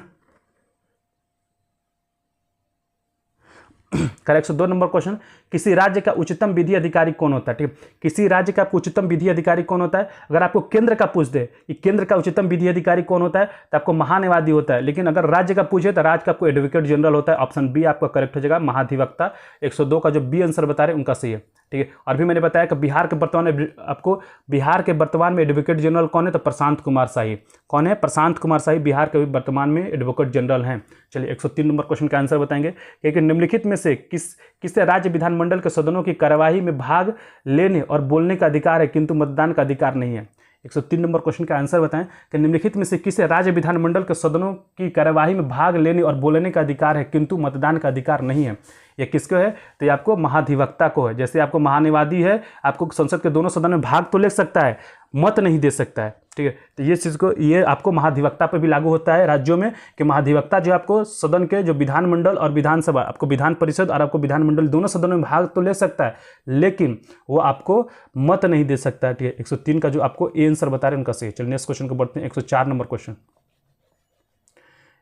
Speaker 1: 102 नंबर क्वेश्चन, किसी राज्य का उच्चतम विधि अधिकारी कौन होता है। ठीक है, किसी राज्य का उच्चतम विधि अधिकारी कौन होता है। अगर आपको केंद्र का पूछ दे कि केंद्र का उच्चतम विधि अधिकारी कौन होता है, तो आपको महान्यायवादी होता है। लेकिन अगर राज्य का पूछे तो राज्य का आपको एडवोकेट जनरल होता है। ऑप्शन बी आपका करेक्ट हो जाएगा, महाधिवक्ता। 102 का जो बी आंसर बता रहे हैं उनका सही है। ठीक है, और भी मैंने बताया कि बिहार के वर्तमान में एडवोकेट जनरल कौन है, तो प्रशांत कुमार शाही। कौन है, प्रशांत कुमार शाही बिहार के वर्तमान में एडवोकेट जनरल हैं। चलिए 103 नंबर क्वेश्चन का आंसर बताएंगे कि निम्नलिखित में से किससे राज्य विधानमंडल के सदनों की कार्यवाही में भाग लेने और बोलने का अधिकार है किंतु मतदान का अधिकार नहीं है। 103 नंबर क्वेश्चन का आंसर बताएं कि निम्नलिखित में से किसे राज्य विधानमंडल के सदनों की कार्यवाही में भाग लेने और बोलने का अधिकार है किंतु मतदान का अधिकार नहीं है। ये किसको है, तो ये आपको महाधिवक्ता को है। जैसे आपको महान्यायवादी है, आपको संसद के दोनों सदन में भाग तो ले सकता है, मत नहीं दे सकता है। ठीक है, तो ये चीज़ को ये आपको महाधिवक्ता पर भी लागू होता है राज्यों में कि महाधिवक्ता जो आपको सदन के जो विधानमंडल और विधानसभा, आपको विधान परिषद और आपको विधानमंडल दोनों सदनों में भाग तो ले सकता है, लेकिन वो आपको मत नहीं दे सकता है। ठीक है, 103 का जो आपको ए आंसर बता रहे हैं उनका सही। चलिए नेक्स्ट क्वेश्चन को बढ़ते हैं। 104 नंबर क्वेश्चन,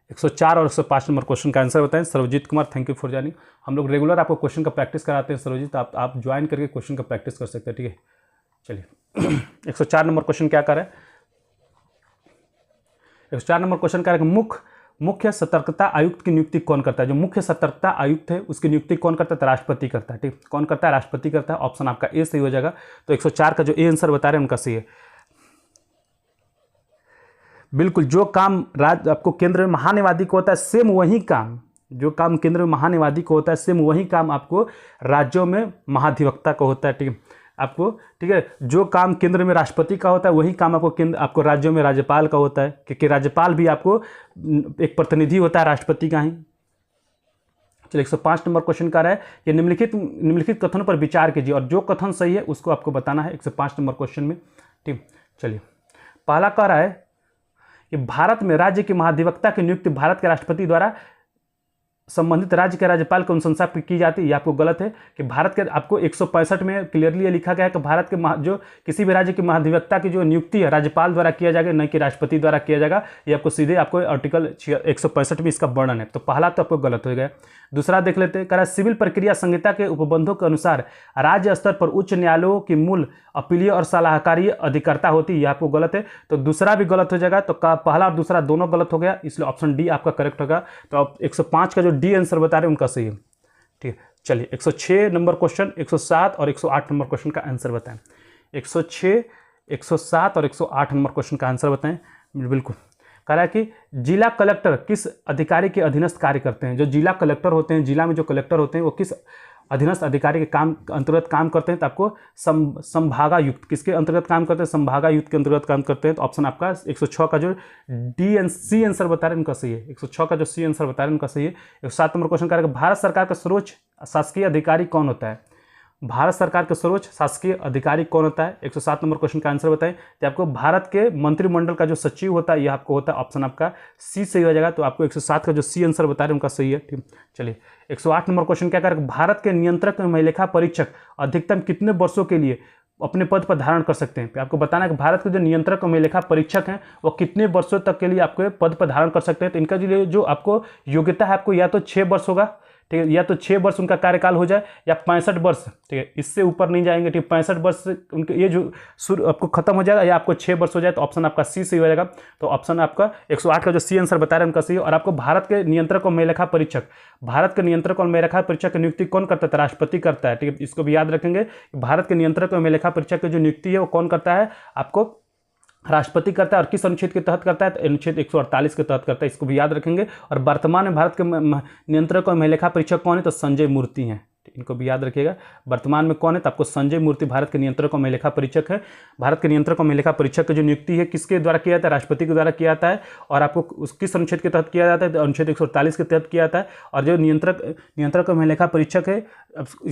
Speaker 1: 104 और 105 नंबर क्वेश्चन का आंसर बताएं। Sarvjeet Kumar, thank you for joining. हम लोग रेगुलर आपको क्वेश्चन का प्रैक्टिस कराते हैं सर्वजीत, आप ज्वाइन करके क्वेश्चन का प्रैक्टिस कर सकते हैं। ठीक है, चलिए 104 नंबर क्वेश्चन क्या कर रहा है। 104 नंबर क्वेश्चन क्या है, मुख्य सतर्कता आयुक्त की नियुक्ति कौन करता है। जो मुख्य सतर्कता आयुक्त है उसकी नियुक्ति कौन करता है, तो राष्ट्रपति करता है। ठीक, कौन करता है, राष्ट्रपति करता है। ऑप्शन आपका ए सही हो जाएगा। तो 104 का जो ए आंसर बता रहे हैं उनका सही है। बिल्कुल, जो काम आपको केंद्र में महान्यायवादी को होता है सेम वही काम, जो काम केंद्र में महान्यायवादी को होता है सेम वही काम आपको राज्यों में महाधिवक्ता को होता है। ठीक है, आपको, ठीक है, जो काम केंद्र में राष्ट्रपति का होता है वही काम आपको राज्यों में राज्यपाल का होता है, क्योंकि राज्यपाल भी आपको एक प्रतिनिधि होता है राष्ट्रपति का ही। चलिए 105 नंबर क्वेश्चन का रहा है कि निम्नलिखित कथनों पर विचार कीजिए और जो कथन सही है उसको आपको बताना है 105 नंबर क्वेश्चन में। ठीक, चलिए पहला कह रहा है कि भारत में राज्य के महाधिवक्ता की नियुक्ति भारत के राष्ट्रपति द्वारा संबंधित राज्य के राज्यपाल की अनुशंसा की जाती है। ये आपको गलत है कि भारत के, आपको 165 में क्लियरली ये लिखा गया है कि भारत के जो किसी भी राज्य के महाधिवक्ता की जो नियुक्ति है राज्यपाल द्वारा किया जाएगा, न कि राष्ट्रपति द्वारा किया जाएगा। ये आपको सीधे आपको आर्टिकल 165 में इसका वर्णन है। तो पहला तो आपको गलत हो गया। दूसरा देख लेते हैं, कह रहा है सिविल प्रक्रिया संहिता के उपबंधों के अनुसार राज्य स्तर पर उच्च न्यायालयों की मूल अपीलीय और सलाहकारी अधिकर्ता होती है। यह आपको गलत है, तो दूसरा भी गलत हो जाएगा। तो पहला और दूसरा दोनों गलत हो गया, इसलिए ऑप्शन डी आपका करेक्ट होगा। तो आप 105 का जो डी आंसर बता रहे हैं उनका सही है। ठीक है, चलिए 106 नंबर क्वेश्चन, 107 और 108 नंबर क्वेश्चन का आंसर बताएं। 106, 107 और 108 नंबर क्वेश्चन का आंसर बताएं। बिल्कुल, कह रहा है कि जिला कलेक्टर किस अधिकारी के अधीनस्थ कार्य करते हैं। जो जिला कलेक्टर होते हैं, जिला में जो कलेक्टर होते हैं वो किस अधीनस्थ अधिकारी के काम अंतर्गत काम करते हैं। तो आपको संभागायुक्त किसके अंतर्गत काम करते हैं, संभागायुक्त के अंतर्गत काम करते हैं। तो ऑप्शन आपका 106 का जो सी आंसर बता रहे हैं उनका सही है। 106 का जो सी आंसर बता रहे हैं उनका सही है। 107 नंबर क्वेश्चन करेगा, भारत सरकार का सर्वोच्च शासकीय अधिकारी कौन होता है। भारत सरकार के सर्वोच्च शासकीय अधिकारी कौन होता है। 107 नंबर क्वेश्चन का आंसर बताएं। तो आपको भारत के मंत्रिमंडल का जो सचिव होता है ये आपको होता है, ऑप्शन आपका सी सही हो जाएगा। तो आपको 107 का जो सी आंसर बता रहे हैं उनका सही है। ठीक, चलिए 108 नंबर क्वेश्चन क्या करेगा, भारत के नियंत्रक एवं लेखा परीक्षक अधिकतम कितने वर्षों के लिए अपने पद पर धारण कर सकते हैं। आपको बताना है कि भारत के जो नियंत्रक एवं लेखा परीक्षक हैं वो कितने वर्षों तक के लिए आपके पद पर धारण कर सकते हैं। तो इनका जो आपको योग्यता है, आपको या तो 6 वर्ष होगा, ठीक है, या तो 6 वर्ष उनका कार्यकाल हो जाए या 65 वर्ष, ठीक है, इससे ऊपर नहीं जाएंगे। ठीक, 65 वर्ष उनके ये जो आपको खत्म हो जाएगा या आपको 6 वर्ष हो जाए। तो ऑप्शन आपका सी सही हो जाएगा। तो ऑप्शन आपका 108 का जो सी आंसर बता रहे हैं उनका सही। और आपको भारत के नियंत्रक और मेलेखा परीक्षक, भारत के नियंत्रक और मेलेखा परीक्षक की नियुक्ति कौन करता है, राष्ट्रपति करता है। ठीक है, इसको भी याद रखेंगे। भारत के नियंत्रक और मेलेखा परीक्षक की जो नियुक्ति है वो कौन करता है, आपको राष्ट्रपति करता है। और किस अनुच्छेद के तहत करता है, तो अनुच्छेद 148 के तहत करता है। इसको भी याद रखेंगे। और वर्तमान में भारत के नियंत्रक और मेलेखा परीक्षक कौन है, तो संजय मूर्ति हैं। इनको भी याद रखिएगा। वर्तमान में कौन है, तो आपको संजय मूर्ति भारत के नियंत्रक और मेलेखा परीक्षक है। भारत के नियंत्रक और मेलेखा परीक्षक की जो नियुक्ति है किसके द्वारा किया जाता है, राष्ट्रपति के द्वारा किया जाता है। और आपको किस अनुच्छेद के तहत किया जाता है, तो अनुच्छेद 148 के तहत किया जाता है। और जो नियंत्रक और मेलेखा परीक्षक है,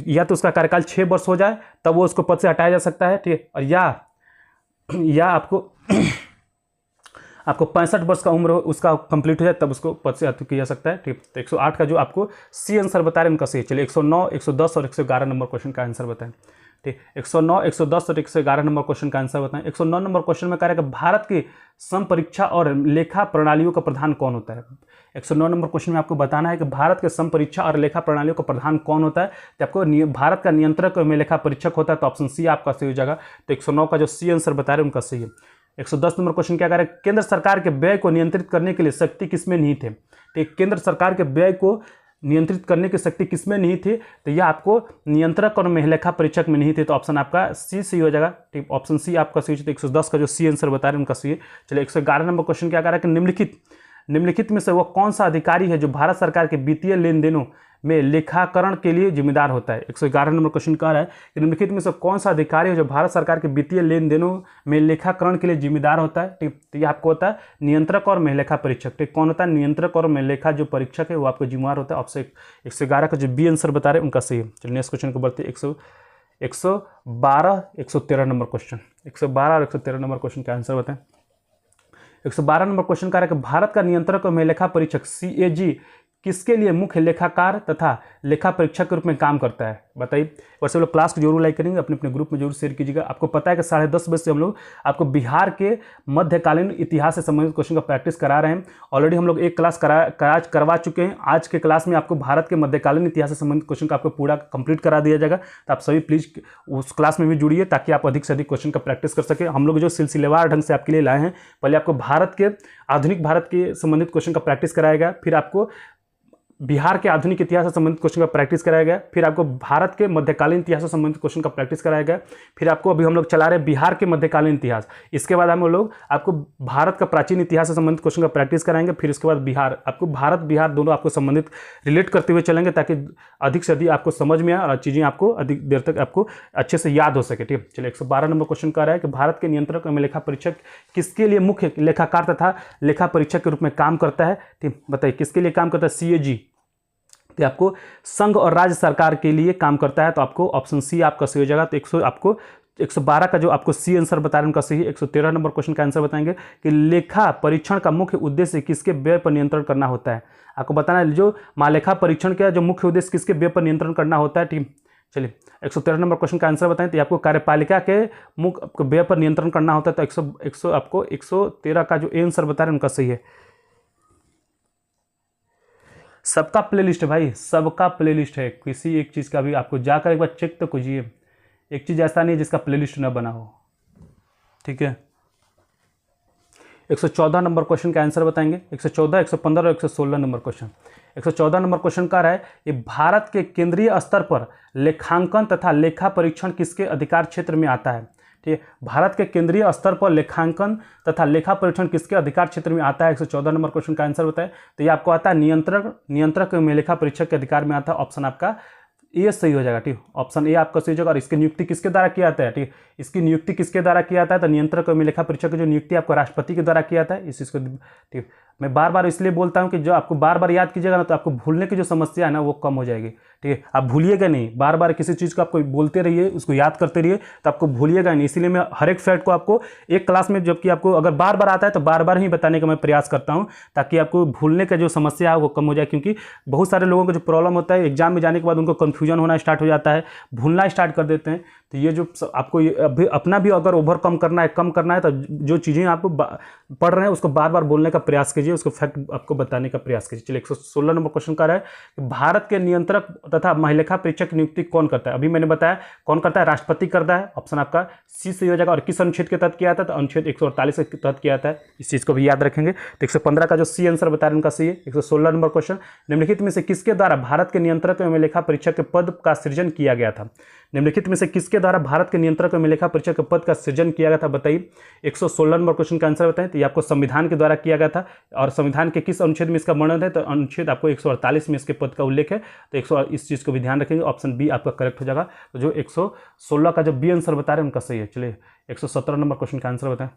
Speaker 1: या तो उसका कार्यकाल 6 वर्ष हो जाए तब वो उसको पद से हटाया जा सकता है। ठीक है, और या आपको 65 वर्ष का उम्र उसका कंप्लीट हो जाए तब उसको पद से हटा किया जा सकता है। ठीक, तो 108 का जो आपको सी आंसर बता रहे हैं उनका सही। चलिए 109, 110 और 111 नंबर क्वेश्चन का आंसर बताएं। ठीक, 109, 110 और 111 नंबर क्वेश्चन का आंसर बताएं। 109 नंबर क्वेश्चन में कह रहा है कि भारत की समपरीक्षा और लेखा प्रणालियों का प्रधान कौन होता है। 109 नंबर क्वेश्चन में आपको बताना है कि भारत के समपरीक्षा और लेखा प्रणालियों का प्रधान कौन होता है। तो आपको भारत का नियंत्रक और लेखा परीक्षक होता है। तो ऑप्शन सी आपका सही हो जाएगा। तो 109 का जो सी आंसर बता रहे हैं उनका सही है। 110 नंबर क्वेश्चन क्या कह रहा है, केंद्र सरकार के व्यय को नियंत्रित करने के लिए शक्ति किसमें नहीं थे। ठीक, केंद्र सरकार के व्यय को नियंत्रित करने की शक्ति किसमें नहीं थी, तो यह आपको नियंत्रक और लेखा परीक्षक में नहीं थे। तो ऑप्शन आपका सी सही हो जाएगा। ठीक, ऑप्शन सी आपका सही। तो 110 का जो सी आंसर बता रहे हैं उनका सही है। चलिए 111 नंबर क्वेश्चन क्या कह रहा है कि निम्नलिखित में से वो कौन सा अधिकारी है जो भारत सरकार के वित्तीय लेन देनों में लेखाकरण के लिए जिम्मेदार होता है। 111 नंबर क्वेश्चन कह रहा है कि निम्नलिखित में से कौन सा अधिकारी है जो भारत सरकार के वित्तीय लेन देनों में लेखाकरण के लिए जिम्मेदार होता है। ठीक, तो ये आपको होता है नियंत्रक और मेलेखा परीक्षक। ठीक, कौन होता है, नियंत्रक और मेलेखा जो परीक्षक है वो आपको जिम्मेदार होता है। ऑप्शन 111 का जो बी आंसर बता रहे हैं उनका सही है। चलिए नेक्स्ट क्वेश्चन को बढ़ते 112, 113 नंबर क्वेश्चन। 112 और 113 नंबर क्वेश्चन का आंसर बताएं। 112 नंबर क्वेश्चन कह रहा है कि भारत का नियंत्रक और मेलेखा परीक्षक CAG किसके लिए मुख्य लेखाकार तथा लेखा परीक्षक के रूप में काम करता है, बताइए। वैसे लोग क्लास को जरूर लाइक करेंगे, अपने अपने ग्रुप में जरूर शेयर कीजिएगा। आपको पता है कि 10:30 बजे से हम लोग आपको बिहार के मध्यकालीन इतिहास से संबंधित क्वेश्चन का प्रैक्टिस करा रहे हैं। ऑलरेडी हम लोग एक क्लास करवा चुके हैं। आज के क्लास में आपको भारत के मध्यकालीन इतिहास से संबंधित क्वेश्चन का आपको पूरा कंप्लीट करा दिया जाएगा। तो आप सभी प्लीज़ उस क्लास में भी जुड़िए ताकि आप अधिक से अधिक क्वेश्चन का प्रैक्टिस कर सकें। हम लोग जो सिलसिलेवार ढंग से आपके लिए लाए हैं, पहले आपको आधुनिक भारत के संबंधित क्वेश्चन का प्रैक्टिस कराएगा, फिर आपको बिहार के आधुनिक इतिहास से संबंधित क्वेश्चन का प्रैक्टिस कराया गया। फिर आपको भारत के मध्यकालीन इतिहास से संबंधित क्वेश्चन का प्रैक्टिस कराया गया। फिर आपको अभी हम लोग चला रहे हैं बिहार के मध्यकालीन इतिहास। इसके बाद हम लोग आपको भारत का प्राचीन इतिहास से संबंधित क्वेश्चन का प्रैक्टिस कराएंगे। फिर इसके बाद बिहार, आपको भारत बिहार दोनों आपको संबंधित रिलेट करते हुए चलेंगे, ताकि अधिक से अधिक आपको समझ में आए और चीज़ें आपको अधिक देर तक आपको अच्छे से याद हो सके। ठीक है, चलिए 112 नंबर क्वेश्चन कह रहा है कि भारत के नियंत्रक एवं लेखा परीक्षक किसके लिए मुख्य लेखाकार तथा लेखा परीक्षक के रूप में काम करता है। ठीक, बताइए किसके लिए काम करता है। CAG, तो आपको संघ और राज्य सरकार के लिए काम करता है, तो आपको ऑप्शन सी आपका सही हो जाएगा। तो आपको 112 का जो आपको सी आंसर बता रहे हैं उनका सही है। 113 नंबर क्वेश्चन का आंसर बताएंगे कि लेखा परीक्षण का मुख्य उद्देश्य किसके व्यय पर नियंत्रण करना होता है। आपको बताना है जो महालेखा परीक्षण का जो मुख्य उद्देश्य किसके व्यय पर नियंत्रण करना होता है। ठीक, चलिए 113 नंबर क्वेश्चन का आंसर बताएं। तो आपको कार्यपालिका के मुख्य व्यय पर नियंत्रण करना होता है, तो आपको 113 का जो आंसर बता रहे हैं उनका सही है। सबका प्लेलिस्ट है भाई, सबका प्लेलिस्ट है, किसी एक चीज़ का भी आपको जाकर एक बार चेक तो कीजिए। एक चीज़ ऐसा नहीं है जिसका प्लेलिस्ट ना बना हो। ठीक है, 114 नंबर क्वेश्चन का आंसर बताएंगे। 114, 115 और 116 नंबर क्वेश्चन। 114 नंबर क्वेश्चन का रहा है ये भारत के केंद्रीय स्तर पर लेखांकन तथा लेखा परीक्षण किसके अधिकार क्षेत्र में आता है। ठीक है, भारत के केंद्रीय स्तर पर लेखांकन तथा लेखा परीक्षण किसके अधिकार क्षेत्र में आता है। 114 नंबर क्वेश्चन का आंसर बताएं। तो ये आपको आता है नियंत्रक में लेखा परीक्षक के अधिकार में आता है। ऑप्शन आपका ए सही हो जाएगा। ठीक, ऑप्शन ए आपका सही हो जाएगा। और इसकी नियुक्ति किसके द्वारा किया जाता है। ठीक, इसकी नियुक्ति किसके द्वारा किया जाता है। तो नियंत्रक में लेखा परीक्षक की जो नियुक्ति आपको राष्ट्रपति के द्वारा किया जाता है। इस चीज़ को ठीक मैं बार बार इसलिए बोलता हूं कि जो आपको बार बार याद कीजिएगा ना, तो आपको भूलने की जो समस्या है ना वो कम हो जाएगी। ठीक है, आप भूलिएगा नहीं, बार बार किसी चीज़ को आपको बोलते रहिए, उसको याद करते रहिए, तो आपको भूलिएगा नहीं। इसीलिए मैं हर एक फैक्ट को आपको एक क्लास में, जबकि आपको अगर बार बार आता है तो बार बार ही बताने का मैं प्रयास करता हूँ, ताकि आपको भूलने का जो समस्या है वो कम हो जाए। क्योंकि बहुत सारे लोगों को जो प्रॉब्लम होता है, एग्जाम में जाने के बाद उनको कन्फ्यूजन होना स्टार्ट हो जाता है, भूलना स्टार्ट कर देते हैं। तो ये जो आपको अभी अपना भी अगर ओवरकम करना है, कम करना है, तो जो चीज़ें आपको पढ़ रहे हैं उसको बार बार बोलने का प्रयास कीजिए, उसको फैक्ट आपको बताने का प्रयास कीजिए। चलिए 116 नंबर क्वेश्चन का है कि भारत के नियंत्रक तथा महालेखा परीक्षक की नियुक्ति कौन करता है। अभी मैंने बताया कौन करता है, राष्ट्रपति करता है। ऑप्शन आपका सी सही हो जाएगा। और किस अनुच्छेद के तहत किया था, तो अनुच्छेद 148 के तहत किया था। इस चीज़ को भी याद रखेंगे। तो 115 का जो सी आंसर बता रहे हैं उनका सही है। 116 नंबर क्वेश्चन, निम्नलिखित में से किसके द्वारा भारत के नियंत्रक एवं लेखा परीक्षक के पद का सृजन किया गया था। निम्नलिखित में से किसके द्वारा भारत के नियंत्रक एवं लेखा परीक्षक के पद का सृजन किया गया था, बताइए। 116 नंबर क्वेश्चन का आंसर बताएं। तो ये आपको संविधान के द्वारा किया गया था। और संविधान के किस अनुच्छेद में इसका वर्णन है, तो अनुच्छेद आपको 148 में इसके पद का उल्लेख है। तो इस चीज़ को भी ध्यान रखेंगे। ऑप्शन बी आपका करेक्ट हो जाएगा। तो जो 116 का जो बी आंसर बता रहे हैं उनका सही है। चलिए 117 नंबर क्वेश्चन का आंसर बताएं।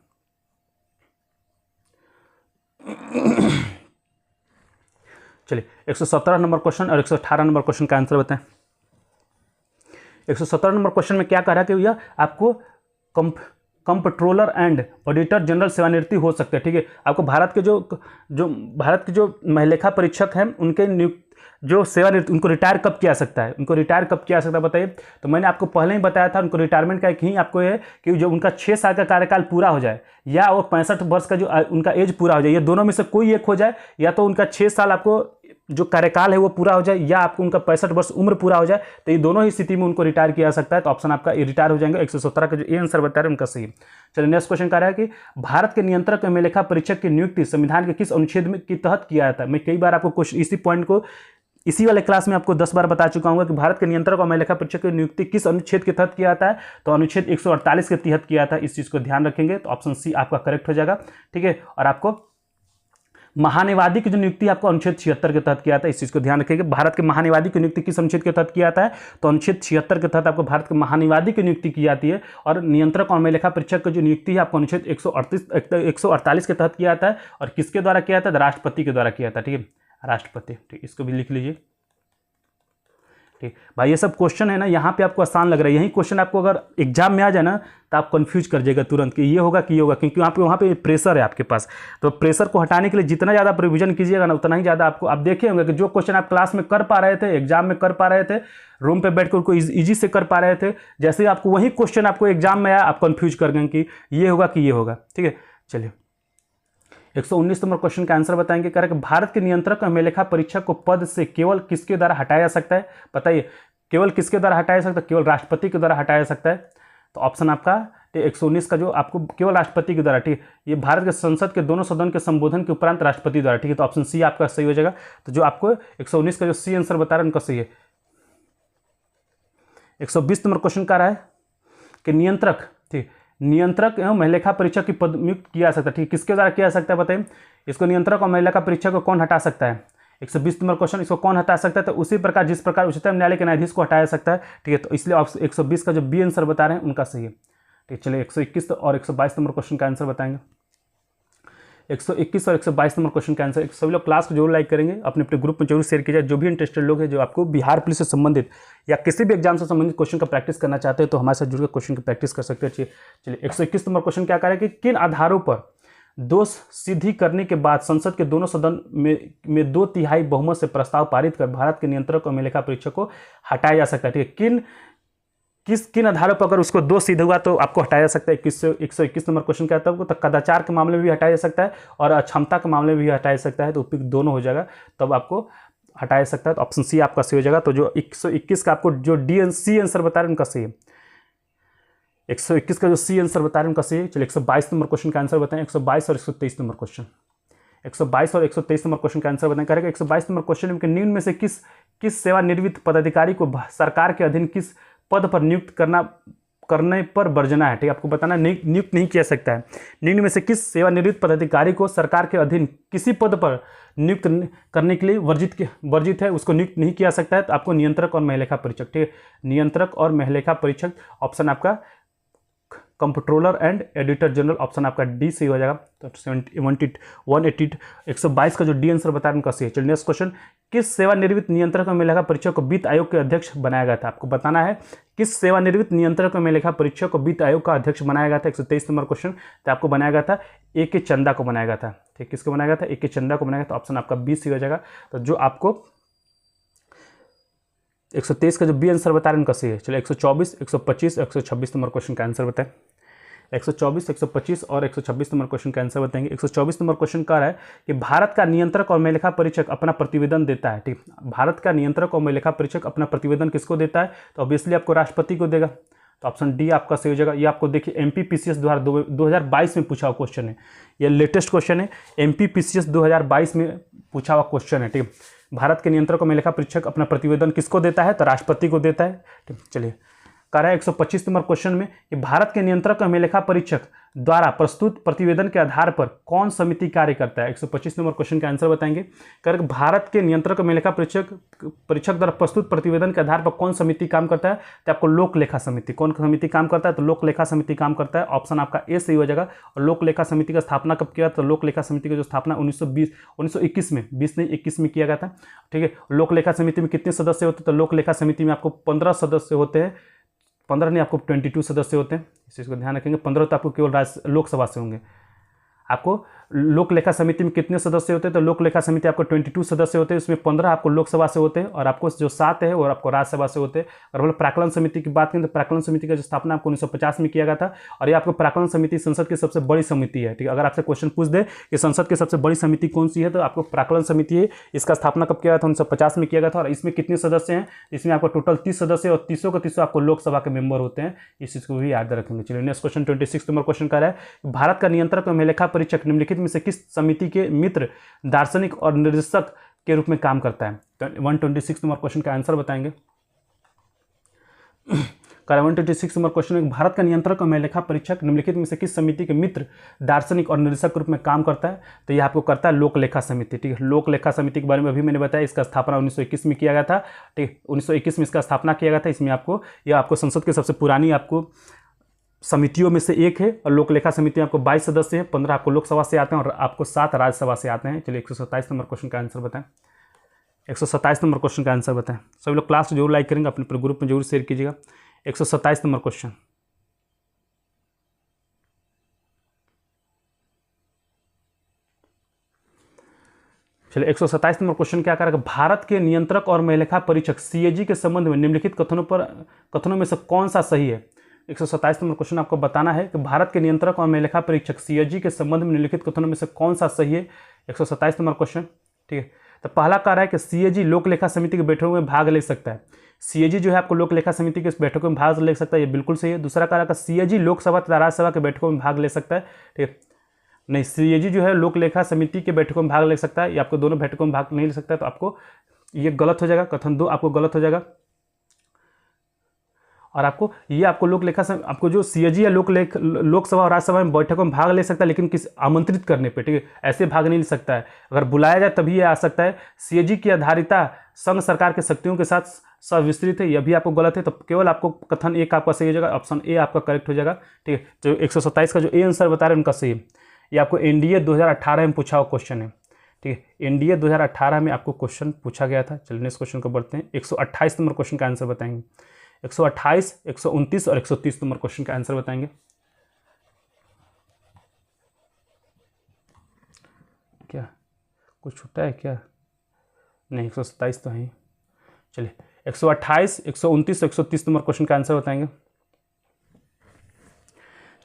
Speaker 1: चलिए 117 नंबर क्वेश्चन और 118 नंबर क्वेश्चन का आंसर बताएं। 117 नंबर क्वेश्चन में क्या कह रहा है कि भैया आपको कंप्ट्रोलर एंड ऑडिटर जनरल सेवानिवृत्ति हो सकते हैं। ठीक है, आपको भारत के जो महालेखा परीक्षक हैं उनके जो सेवानिवृत्ति, उनको रिटायर कब किया सकता है, उनको रिटायर कब किया सकता है बताइए। तो मैंने आपको पहले ही बताया था, उनको रिटायरमेंट का एक ही आपको है कि जो उनका 6 साल का कार्यकाल पूरा हो जाए, या वो 65 वर्ष का जो उनका एज पूरा हो जाए, ये दोनों में से कोई एक हो जाए। या तो उनका 6 साल आपको जो कार्यकाल है वो पूरा हो जाए, या आपको उनका 65 वर्ष उम्र पूरा हो जाए। तो ये दोनों ही स्थिति में उनको रिटायर किया जा सकता है। तो ऑप्शन आपका रिटायर हो जाएंगे। 117 का जो ए आंसर बता रहे हैं उनका सही है। चलिए नेक्स्ट क्वेश्चन कह रहा है कि भारत के नियंत्रक एवं लेखा परीक्षक की नियुक्ति संविधान के किस अनुच्छेद में के तहत किया जाता है। मैं कई बार आपको क्वेश्चन इसी पॉइंट को इसी वाले क्लास में आपको 10 बार बता चुका हूँ कि भारत के नियंत्रक और महालेखा परीक्षक की नियुक्ति किस अनुच्छेद के तहत किया जाता है। तो अनुच्छेद 148 के तहत किया था। इस चीज़ को ध्यान रखेंगे। तो ऑप्शन सी आपका करेक्ट हो जाएगा। ठीक है, और आपको महानिवादी की जो नियुक्ति आपको अनुच्छेद 76 के तहत किया था। इस चीज़ को ध्यान रखिएगा। भारत के महानिवादी की नियुक्ति किस अनुच्छेद के तहत किया जाता है, तो अनुच्छेद 76 के तहत आपको भारत के महानिवादी की नियुक्ति की जाती है। और नियंत्रक और महालेखा परीक्षक की जो नियुक्ति है आपको अनुच्छेद 148 के तहत किया जाता है। और किसके द्वारा किया जाता है, राष्ट्रपति के द्वारा किया जाता है। ठीक है, राष्ट्रपति। ठीक, इसको भी लिख लीजिए। ठीक भाई, ये सब क्वेश्चन है ना, यहाँ पे आपको आसान लग रहा है। यही क्वेश्चन आपको अगर एग्जाम में आ जाए ना तो आप कंफ्यूज कर जाएगा तुरंत कि ये होगा कि ये होगा, क्योंकि वहाँ पे प्रेशर है आपके पास। तो प्रेशर को हटाने के लिए जितना ज़्यादा आप रिविजन कीजिएगा ना, उतना ही ज़्यादा आपको, आप देखे होंगे कि जो क्वेश्चन आप क्लास में कर पा रहे थे, एग्जाम में कर पा रहे थे, रूम पे बैठ कर उनको ईजी से कर पा रहे थे, जैसे ही आपको वही क्वेश्चन आपको एग्जाम में आया, आप कंफ्यूज कर गए कि ये होगा कि ये होगा। ठीक है, चलिए 119 नंबर क्वेश्चन का आंसर बताएंगे। कह रहे कि भारत के नियंत्रक और महालेखा परीक्षक को पद से केवल किसके द्वारा हटाया जा सकता है, बताइए। केवल किसके द्वारा हटाया जा सकता है, केवल राष्ट्रपति के द्वारा हटाया जा सकता है। तो ऑप्शन आपका ठीक 119 का जो आपको केवल राष्ट्रपति के द्वारा, ठीक है, ये भारत के संसद के दोनों सदन के संबोधन के उपरांत राष्ट्रपति द्वारा, ठीक है, तो ऑप्शन सी आपका सही हो जाएगा। तो जो आपको 119 का जो सी आंसर बता रहा है उनका सही है। 120 नंबर क्वेश्चन का रहा है कि नियंत्रक, ठीक, नियंत्रक एवं महिलेखा परीक्षक की पद नियुक्त किया जा सकता है, ठीक, किसके द्वारा किया जा सकता है बताइए, इसको नियंत्रक और महिलेखा परीक्षक को कौन हटा सकता है। 120 नंबर क्वेश्चन, इसको कौन हटा सकता है, तो उसी प्रकार जिस प्रकार उच्चतम न्यायालय के न्यायाधीश को हटाया सकता है, ठीक है, तो इसलिए 120 का जो बी आंसर बता रहे हैं उनका सही है। ठीक, चलिए 121 और 122 नंबर क्वेश्चन का आंसर बताएंगे। 121 और 122 नंबर क्वेश्चन का आंसर सभी लोग क्लास को जरूर लाइक करेंगे, अपने अपने ग्रुप में जरूर शेयर कीजिए। जो भी इंटरेस्टेड लोग हैं जो आपको बिहार पुलिस से संबंधित या किसी भी एग्जाम से संबंधित क्वेश्चन का प्रैक्टिस करना चाहते हैं तो हमारे साथ जुड़कर क्वेश्चन की प्रैक्टिस कर सकते हैं। चलिए 121 नंबर क्वेश्चन क्या कह रहा है कि किन आधारों पर दोष सिद्धि करने के बाद संसद के दोनों सदन में 2/3 बहुमत से प्रस्ताव पारित कर भारत के नियंत्रक और महिलेखा परीक्षक को हटाया जा सकता है। ठीक है, किन आधारों पर अगर उसको दोष सिद्ध हुआ तो आपको हटाया जा सकता है। 121 नंबर क्वेश्चन क्या है, तो कदाचार के मामले में भी हटाया जा सकता है और अक्षमता के मामले में भी हटाया जा सकता है, तो दोनों हो जाएगा तब आपको हटाया जा सकता है। तो ऑप्शन सी आपका सही हो जाएगा। तो जो 121 का आपको जो सी आंसर बता रहे हैं उनका सही है। 121 का जो सी आंसर बता रहे हैं उनका सही है। चलिए 122 नंबर क्वेश्चन का आंसर बताएं। 122 और 123 नंबर क्वेश्चन, 122 और 123 नंबर क्वेश्चन का आंसर बताएं। करेगा 122 नंबर क्वेश्चन में निम्न में से किस सेवानिवृत्त पदाधिकारी को सरकार के अधीन किस पद पर नियुक्त करने पर वर्जना है। ठीक है, आपको बताना नियुक्त नहीं किया सकता है। निम्न में से किस सेवानिवृत्त पदाधिकारी को सरकार के अधीन किसी पद पर नियुक्त करने के लिए वर्जित है, उसको नियुक्त नहीं किया सकता है। तो आपको नियंत्रक और महिलेखा परीक्षक, ठीक है, नियंत्रक और महिलेखा परीक्षक ऑप्शन आपका comptroller and editor general option आपका डी सही हो जाएगा। तो 122 का जो डी आंसर बता रहे हैं उनका सही है। चलिए नेक्स्ट क्वेश्चन, किस सेवानिवृत्त नियंत्रक और महिलेखा परीक्षक को वित्त आयोग के अध्यक्ष बनाया गया था। आपको बताना है किस सेवानिवृत्त नियंत्रक और महिलेखा परीक्षक को वित्त आयोग का अध्यक्ष बनाया गया था। 123 नंबर क्वेश्चन, तो आपको बनाया गया था ए के चंदा को बनाया गया था। ठीक, किसको बनाया गया था, ए के चंदा को बनाया गया था। ऑप्शन आपका बी सही हो जाएगा। तो जो आपको 123 का जो बी आंसर बता रहे हैं उनका सही है। चलिए 124, 125, 126 नंबर क्वेश्चन का आंसर बताएं। 124, 125 और 126 नंबर क्वेश्चन का आंसर बताएंगे। 124 नंबर क्वेश्चन कह रहा है कि भारत का नियंत्रक और महिलेखा परीक्षक अपना प्रतिवेदन देता है। ठीक, भारत का नियंत्रक और महिलेखा परीक्षक अपना प्रतिवेदन किसको देता है, तो ऑब्वियसली आपको राष्ट्रपति को देगा। तो ऑप्शन डी आपका सही हो जाएगा। ये आपको देखिए MPPCS 2022 में पूछा हुआ क्वेश्चन है, ये लेटेस्ट क्वेश्चन है, MPPCS 2022 में पूछा हुआ क्वेश्चन है। ठीक, भारत के नियंत्रक और महिलेखा परीक्षक अपना प्रतिवेदन किसको देता है, तो राष्ट्रपति को देता है। ठीक, चलिए कह रहा है 125 नंबर क्वेश्चन में कि भारत के नियंत्रक और महिलेखा परीक्षक द्वारा प्रस्तुत प्रतिवेदन के आधार पर कौन समिति कार्य करता है। 125 नंबर क्वेश्चन का आंसर बताएंगे। कर भारत के नियंत्रक और महिलेखा परीक्षक द्वारा प्रस्तुत प्रतिवेदन के आधार पर कौन समिति काम करता है, तो आपको लोक लेखा समिति, कौन समिति काम करता है, तो लोक लेखा समिति काम करता है। ऑप्शन आपका ए सही हो जाएगा। और लोक लेखा समिति का स्थापना कब किया, तो लोक लेखा समिति की जो स्थापना 1921 में 21 में किया गया था। ठीक है, लोक लेखा समिति में कितने सदस्य होते हैं, तो लोक लेखा समिति में आपको 15 सदस्य होते हैं। 15 नहीं, आपको 22 सदस्य होते हैं, इस चीज़ को ध्यान रखेंगे। 15 तो आपको केवल लोकसभा से होंगे। आपको लोक लेखा समिति में कितने सदस्य होते हैं, तो लोक लेखा समिति आपको 22 सदस्य होते हैं, उसमें 15 आपको लोकसभा से होते हैं और आपको जो 7 है वो आपको राज्यसभा से होते हैं। और मतलब प्राक्कलन समिति की बात करें तो प्राक्कलन समिति का जो स्थापना आपको 1950 में किया गया था। और ये आपको प्राक्कलन समिति संसद की सबसे बड़ी समिति है। ठीक है, अगर आपसे क्वेश्चन पूछ दे कि संसद की सबसे बड़ी समिति कौन सी है, तो आपको प्राक्कलन समिति है। इसका स्थापना कब किया गया था, 1950 में किया गया था। और इसमें कितने सदस्य हैं, इसमें आपको टोटल 30 सदस्य और 30 का 30 आपको लोकसभा के मेंबर होते हैं। इस चीज़ को भी याद रखेंगे। चलिए नेक्स्ट क्वेश्चन 26 नंबर क्वेश्चन का है, भारत का नियंत्रक और महिलेखा परीक्षक निम्नलिखित में से किस समिति के मित्र दार्शनिक और निर्देशक के रूप में काम करता है। 126 नंबर क्वेश्चन का आंसर बताएंगे। 126 नंबर क्वेश्चन में भारत का नियंत्रक और महिलेखा परीक्षक निम्नलिखित में से किस समिति के मित्र दार्शनिक और निर्देशक के रूप में काम करता है, तो यह आपको करता है लोक लेखा समिति। ठीक है, लोक लेखा समिति के बारे में अभी मैंने बताया, इसका स्थापना 1921 में किया गया था। ठीक, 1921 में इसका स्थापना किया गया था। इसमें आपको संसद की सबसे पुरानी आपको समितियों में से एक है। और लोक लेखा समिति में आपको 22 सदस्य हैं, 15 आपको लोकसभा से आते हैं और आपको 7 राज्यसभा से आते हैं। चलिए 127 नंबर क्वेश्चन का आंसर बताएं। 127 नंबर क्वेश्चन का आंसर बताएं। सभी लोग क्लास को जरूर लाइक करेंगे, अपने ग्रुप में जरूर शेयर कीजिएगा। 127 नंबर क्वेश्चन, चलिए 127 नंबर क्वेश्चन क्या करेगा, भारत के नियंत्रक और महिलेखा परीक्षक CAG के संबंध में निम्नलिखित कथनों में से कौन सा सही है। 127 नंबर क्वेश्चन आपको बताना है कि भारत के नियंत्रक और महिलेखा परीक्षक CAG के संबंध में निम्नलिखित कथनों में से कौन सा सही है। 127 नंबर क्वेश्चन, ठीक है। तो पहला कह रहा है कि CAG लोक लेखा समिति के बैठकों में भाग ले सकता है। सीएजी जो है आपको लोक लेखा समिति के बैठकों में भाग ले सकता है, ये बिल्कुल सही है। दूसरा कह रहा था सीएजी लोकसभा तथा राज्यसभा के बैठकों में भाग ले सकता है, ठीक है, नहीं, सीएजी जो है लोक लेखा समिति के बैठकों में भाग ले सकता है, ये आपको दोनों बैठकों में भाग नहीं ले सकता है, तो आपको ये गलत हो जाएगा, कथन 2 आपको गलत हो जाएगा। और आपको ये आपको लोक लेखा आपको जो सीएजी या लोकसभा और राज्यसभा में बैठकों में भाग ले सकता है, लेकिन किस आमंत्रित करने पे, ठीक है, ऐसे भाग नहीं ले सकता है। अगर बुलाया जाए तभी ये आ सकता है। सीएजी की आधारिता संघ सरकार के शक्तियों के साथ सविस्तृत है, यह भी आपको गलत है। तो केवल आपको कथन 1 आपका सही हो जाएगा, ऑप्शन ए आपका करेक्ट हो जाएगा, ठीक है। जो 127 का जो ए आंसर बता रहे हैं उनका सही है। ये आपको एनडीए 2018 में पूछा हुआ क्वेश्चन है, ठीक है, एनडीए 2018 में आपको क्वेश्चन पूछा गया था। चलिए नेक्स्ट क्वेश्चन को बढ़ते हैं। 128 नंबर क्वेश्चन का आंसर बताएंगे। 128, 129 और 130 नंबर क्वेश्चन का आंसर बताएंगे। क्या कुछ छूटा है क्या? नहीं, 127 तो है। चलिए 128, 129, 130 नंबर क्वेश्चन का आंसर बताएंगे।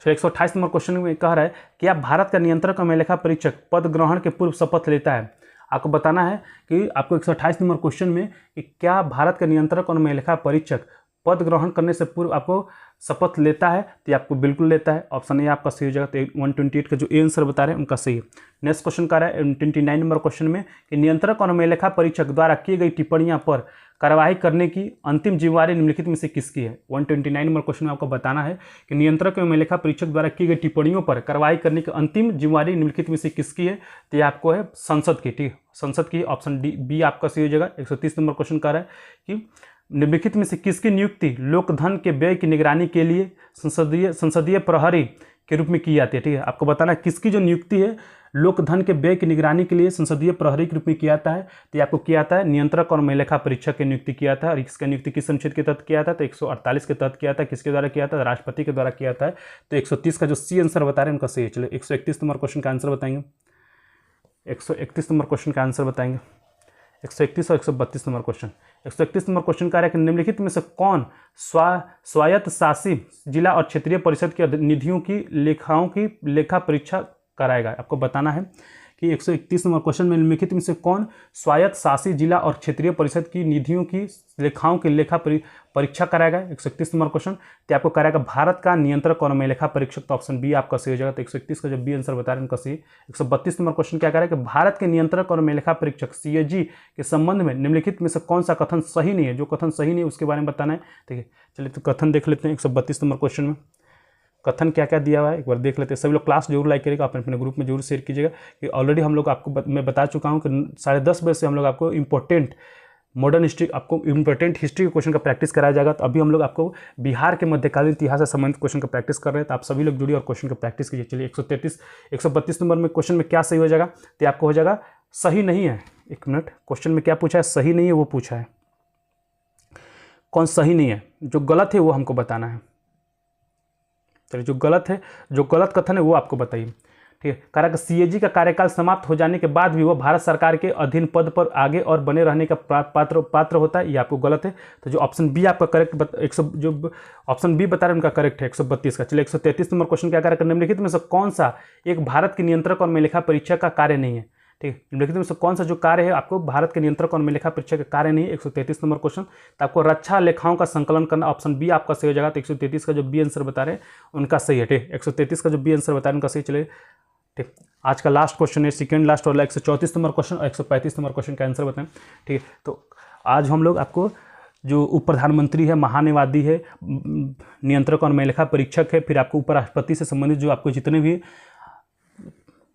Speaker 1: चलिए 128 नंबर क्वेश्चन में कह रहा है कि आप भारत का नियंत्रक और मेलेखा परीक्षक पद ग्रहण के पूर्व शपथ लेता है। आपको बताना है कि आपको 128 नंबर क्वेश्चन में कि क्या भारत का नियंत्रक और मेलेखा परीक्षक पद ग्रहण करने से पूर्व आपको शपथ लेता है, तो आपको बिल्कुल लेता है, ऑप्शन ए आपका सही हो जाएगा। तो 128 का जो ए आंसर बता रहे हैं उनका सही है। नेक्स्ट क्वेश्चन का रहा है 29 नंबर क्वेश्चन में कि नियंत्रक और मेलेखा परीक्षक द्वारा की गई टिप्पणियां पर कार्रवाई करने की अंतिम जिम्मेवारी निम्नलिखित में से किसकी है। 129 नंबर क्वेश्चन में आपको बताना है कि नियंत्रक एवं मेलेखा परीक्षक द्वारा की गई टिप्पणियों पर कार्रवाई करने की अंतिम जिम्मेवारी निम्नलिखित में से किसकी है, तो ये आपको है संसद की, ठीक है, संसद की, ऑप्शन डी बी आपका सही हो जाएगा। 130 नंबर क्वेश्चन का रहा है कि निम्नलिखित में से किसकी नियुक्ति लोकधन के व्यय की निगरानी के लिए संसदीय प्रहरी के रूप में की जाती है, ठीक है। आपको बताना किसकी जो नियुक्ति है लोकधन के व्यय की निगरानी के लिए संसदीय प्रहरी के रूप में किया जाता है, तो ये आपको किया जाता है नियंत्रक और मेलेखा परीक्षक की नियुक्ति किया था। और इसका नियुक्ति किस अनुच्छेद के तहत किया था, तो 148 के तहत किया था। किसके द्वारा किया था, राष्ट्रपति के द्वारा किया था। तो 130 का जो सी आंसर बता रहे हैं उनका सही है। चलिए 131 नंबर क्वेश्चन का आंसर बताएंगे। 131 नंबर क्वेश्चन का आंसर बताएंगे। 131 और 132 नंबर क्वेश्चन। 131 नंबर क्वेश्चन का है कि निम्नलिखित में से कौन स्वायत्त शासी जिला और क्षेत्रीय परिषद के निधियों की लेखाओं की लेखा परीक्षा कराएगा। आपको बताना है कि 131 नंबर क्वेश्चन में निम्नलिखित में से कौन स्वायत्त शासी जिला और क्षेत्रीय परिषद की निधियों की लेखाओं की लेखा परीक्षा कराएगा। 131 नंबर क्वेश्चन तो आपको कराएगा भारत का नियंत्रक और मेलेखा परीक्षक, तो ऑप्शन बी आपका सही हो जाएगा। तो 131 का जो बी आंसर बता रहे हैं उनका सही। 132 नंबर क्वेश्चन क्या कह रहा है कि भारत के नियंत्रक और मेलेखा परीक्षक सीएजी के संबंध में निम्नलिखित में से कौन सा कथन सही नहीं है। जो कथन सही नहीं है उसके बारे में बताना है, ठीक है। चलिए तो कथन देख लेते हैं। 132 नंबर क्वेश्चन में कथन क्या क्या दिया हुआ है एक बार देख लेते हैं। सभी लोग क्लास जरूर लाइक करिएगा, आप अपने ग्रुप में जरूर शेयर कीजिएगा कि ऑलरेडी हम लोग आपको मैं बता चुका हूँ कि 10:30 बजे से हम लोग आपको इंपॉर्टेंट मॉडर्न हिस्ट्री, आपको इंपॉर्टेंट हिस्ट्री के क्वेश्चन का प्रैक्टिस कराया जाएगा। तो अभी हम लोग आपको बिहार के मध्यकालीन इतिहास से संबंधित क्वेश्चन का प्रैक्टिस कर रहे हैं, तो आप सभी लोग जुड़िए और क्वेश्चन का प्रैक्टिस कीजिए। चलिए 132 नंबर में क्वेश्चन में क्या सही हो जाएगा, तो आपको हो जाएगा सही नहीं है। एक मिनट, क्वेश्चन में क्या पूछा है, सही नहीं है वो पूछा है। कौन सही नहीं है, जो गलत है वो हमको बताना है। चलिए जो गलत है, जो गलत कथन है वो आपको बताइए, ठीक है। कारण सीएजी का कार्यकाल समाप्त हो जाने के बाद भी वो भारत सरकार के अधीन पद पर आगे और बने रहने का पात्र होता है, ये आपको गलत है। तो जो ऑप्शन बी आपका करेक्ट जो ऑप्शन बी बता रहे हैं उनका करेक्ट है 132 का। चलिए 133 नंबर क्वेश्चन क्या करेक्ट, निम्नलिखित में से कौन सा एक भारत के नियंत्रक और मेलेखा परीक्षक का कार्य नहीं है, ठीक है। निम्नलिखित में से कौन सा जो कार्य है आपको भारत के नियंत्रक और मेलेखा परीक्षक का कार्य नहीं है। 133 नंबर क्वेश्चन, तो आपको रक्षा लेखाओं का संकलन करना, ऑप्शन बी आपका सही हो जाएगा। तो 133 का जो बी आंसर बता रहे हैं उनका सही है, ठीक। 133 का जो बी आंसर बता रहे हैं उनका सही। चलिए ठीक, आज का लास्ट क्वेश्चन है, सेकेंड लास्ट वाला 134 नंबर क्वेश्चन और 135 नंबर क्वेश्चन का आंसर बताएं, ठीक है। तो आज हम लोग आपको जो उप प्रधानमंत्री है, महान्यायवादी है, नियंत्रक और मेलेखा परीक्षक है, फिर आपको उपराष्ट्रपति से संबंधित जो आपको जितने भी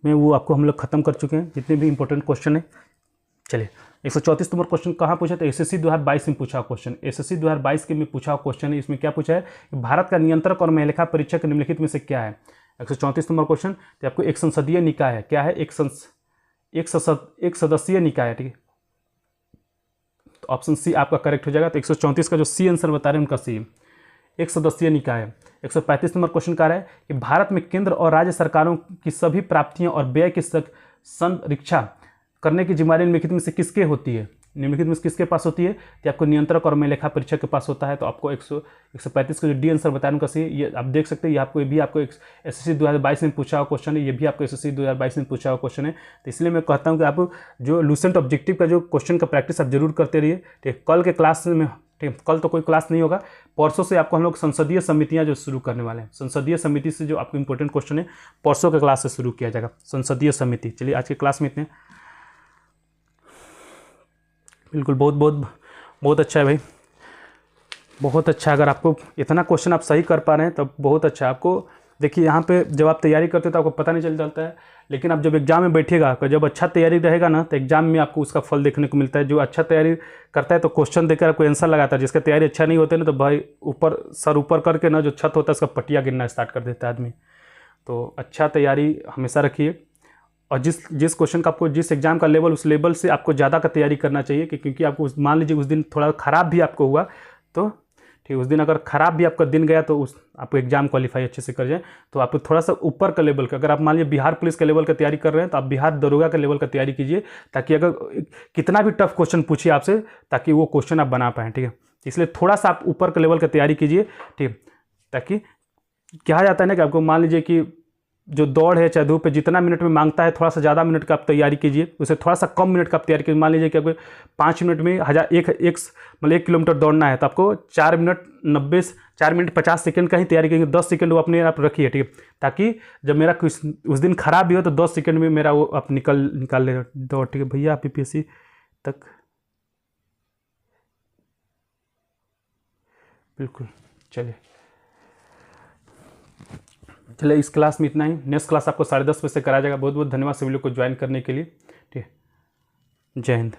Speaker 1: में वो आपको हम लोग खत्म कर चुके हैं, जितने भी इंपॉर्टेंट क्वेश्चन है। चलिए 134 नंबर क्वेश्चन कहाँ पूछा, तो एसएससी 2022 में पूछा क्वेश्चन। एसएससी 2022 के में पूछा क्वेश्चन है। इसमें क्या पूछा है कि भारत का नियंत्रक और मेलेखा परीक्षक निम्नलिखित में से क्या है। 134 नंबर क्वेश्चन, तो आपको एक संसदीय निकाय है, क्या है, एक सदस्यीय निकाय है, ठीक है। तो ऑप्शन सी आपका करेक्ट हो जाएगा। तो 134 का जो सी आंसर बता रहे हैं उनका सी, एक सदस्यीय निकाय है। 135 नंबर क्वेश्चन का है कि भारत में केंद्र और राज्य सरकारों की सभी प्राप्तियों और व्यय की संरक्षा करने की जिम्मेदारी निम्नलिखित में से किसके होती है। निम्नलिखित में किसके पास होती है, तो आपको नियंत्रक और मेलेखा परीक्षक के पास होता है। तो आपको 135 का जो डी आंसर बताया उनका सही, ये आप देख सकते हैं। ये आपको भी आपको एसएससी 2022 में पूछा हुआ क्वेश्चन है, ये भी आपको एसएससी 2022 में पूछा हुआ क्वेश्चन है। तो इसलिए मैं कहता हूँ कि आप जो लूसेंट ऑब्जेक्टिव का जो क्वेश्चन का प्रैक्टिस आप जरूर करते रहिए, ठीक। कल के क्लास में ठीक है। कल तो कोई क्लास नहीं होगा, परसों से आपको हम लोग संसदीय समितियां जो शुरू करने वाले हैं, संसदीय समिति से जो आपको इंपॉर्टेंट क्वेश्चन है परसों के क्लास से शुरू किया जाएगा, संसदीय समिति। चलिए आज की क्लास में इतने, बिल्कुल बहुत बहुत बहुत अच्छा है भाई, बहुत अच्छा। अगर आपको इतना क्वेश्चन आप सही कर पा रहे हैं तब बहुत अच्छा है। आपको देखिए यहाँ पे जब आप तैयारी करते हो तो आपको पता नहीं चल जाता है, लेकिन आप जब एग्जाम में बैठिएगा, जब अच्छा तैयारी रहेगा ना तो एग्जाम में आपको उसका फल देखने को मिलता है। जो अच्छा तैयारी करता है तो क्वेश्चन देखकर आपको आंसर लगाता है, जिसका तैयारी अच्छा नहीं होता है ना तो भाई ऊपर सर ऊपर करके ना जो छत होता है उसका पटिया गिरना स्टार्ट कर देता है आदमी। तो अच्छा तैयारी हमेशा रखिए, और जिस क्वेश्चन का आपको जिस एग्जाम का लेवल, उस लेवल से आपको ज़्यादा का तैयारी करना चाहिए क्योंकि आपको मान लीजिए उस दिन थोड़ा ख़राब भी आपको हुआ तो ठीक, उस दिन अगर ख़राब भी आपका दिन गया तो उस आपको एग्जाम क्वालिफाई अच्छे से कर जाए। तो आपको थोड़ा सा ऊपर का लेवल का, अगर आप मान लीजिए बिहार पुलिस के लेवल का तैयारी कर रहे हैं तो आप बिहार दरोगा के लेवल का तैयारी कीजिए, ताकि अगर कितना भी टफ क्वेश्चन पूछिए आपसे ताकि वो क्वेश्चन आप बना पाएँ। ठीक है, इसलिए थोड़ा सा आप ऊपर के लेवल का तैयारी कीजिए। ठीक, ताकि कहा जाता है ना कि आपको मान लीजिए कि जो दौड़ है चाहे धूप पे जितना मिनट में मांगता है, थोड़ा सा ज़्यादा मिनट का आप तैयारी कीजिए, उसे थोड़ा सा कम मिनट का आप तैयारी कीजिए। मान लीजिए कि आपको 5 मिनट में 1 किलोमीटर दौड़ना है तो आपको 4 मिनट 50 सेकंड का ही तैयारी करेंगे, 10 सेकंड वो अपने आप रखिए। ठीक है, ताकि जब मेरा उस दिन खराब भी हो तो 10 सेकंड में मेरा वो आप निकाल ले दौड़। ठीक है भैया, आप PPSC तक बिल्कुल। चलिए इस क्लास में इतना ही, नेक्स्ट क्लास आपको 10:30 बजे से कराया जाएगा। बहुत बहुत धन्यवाद सभी लोग को ज्वाइन करने के लिए। ठीक है, जय हिंद।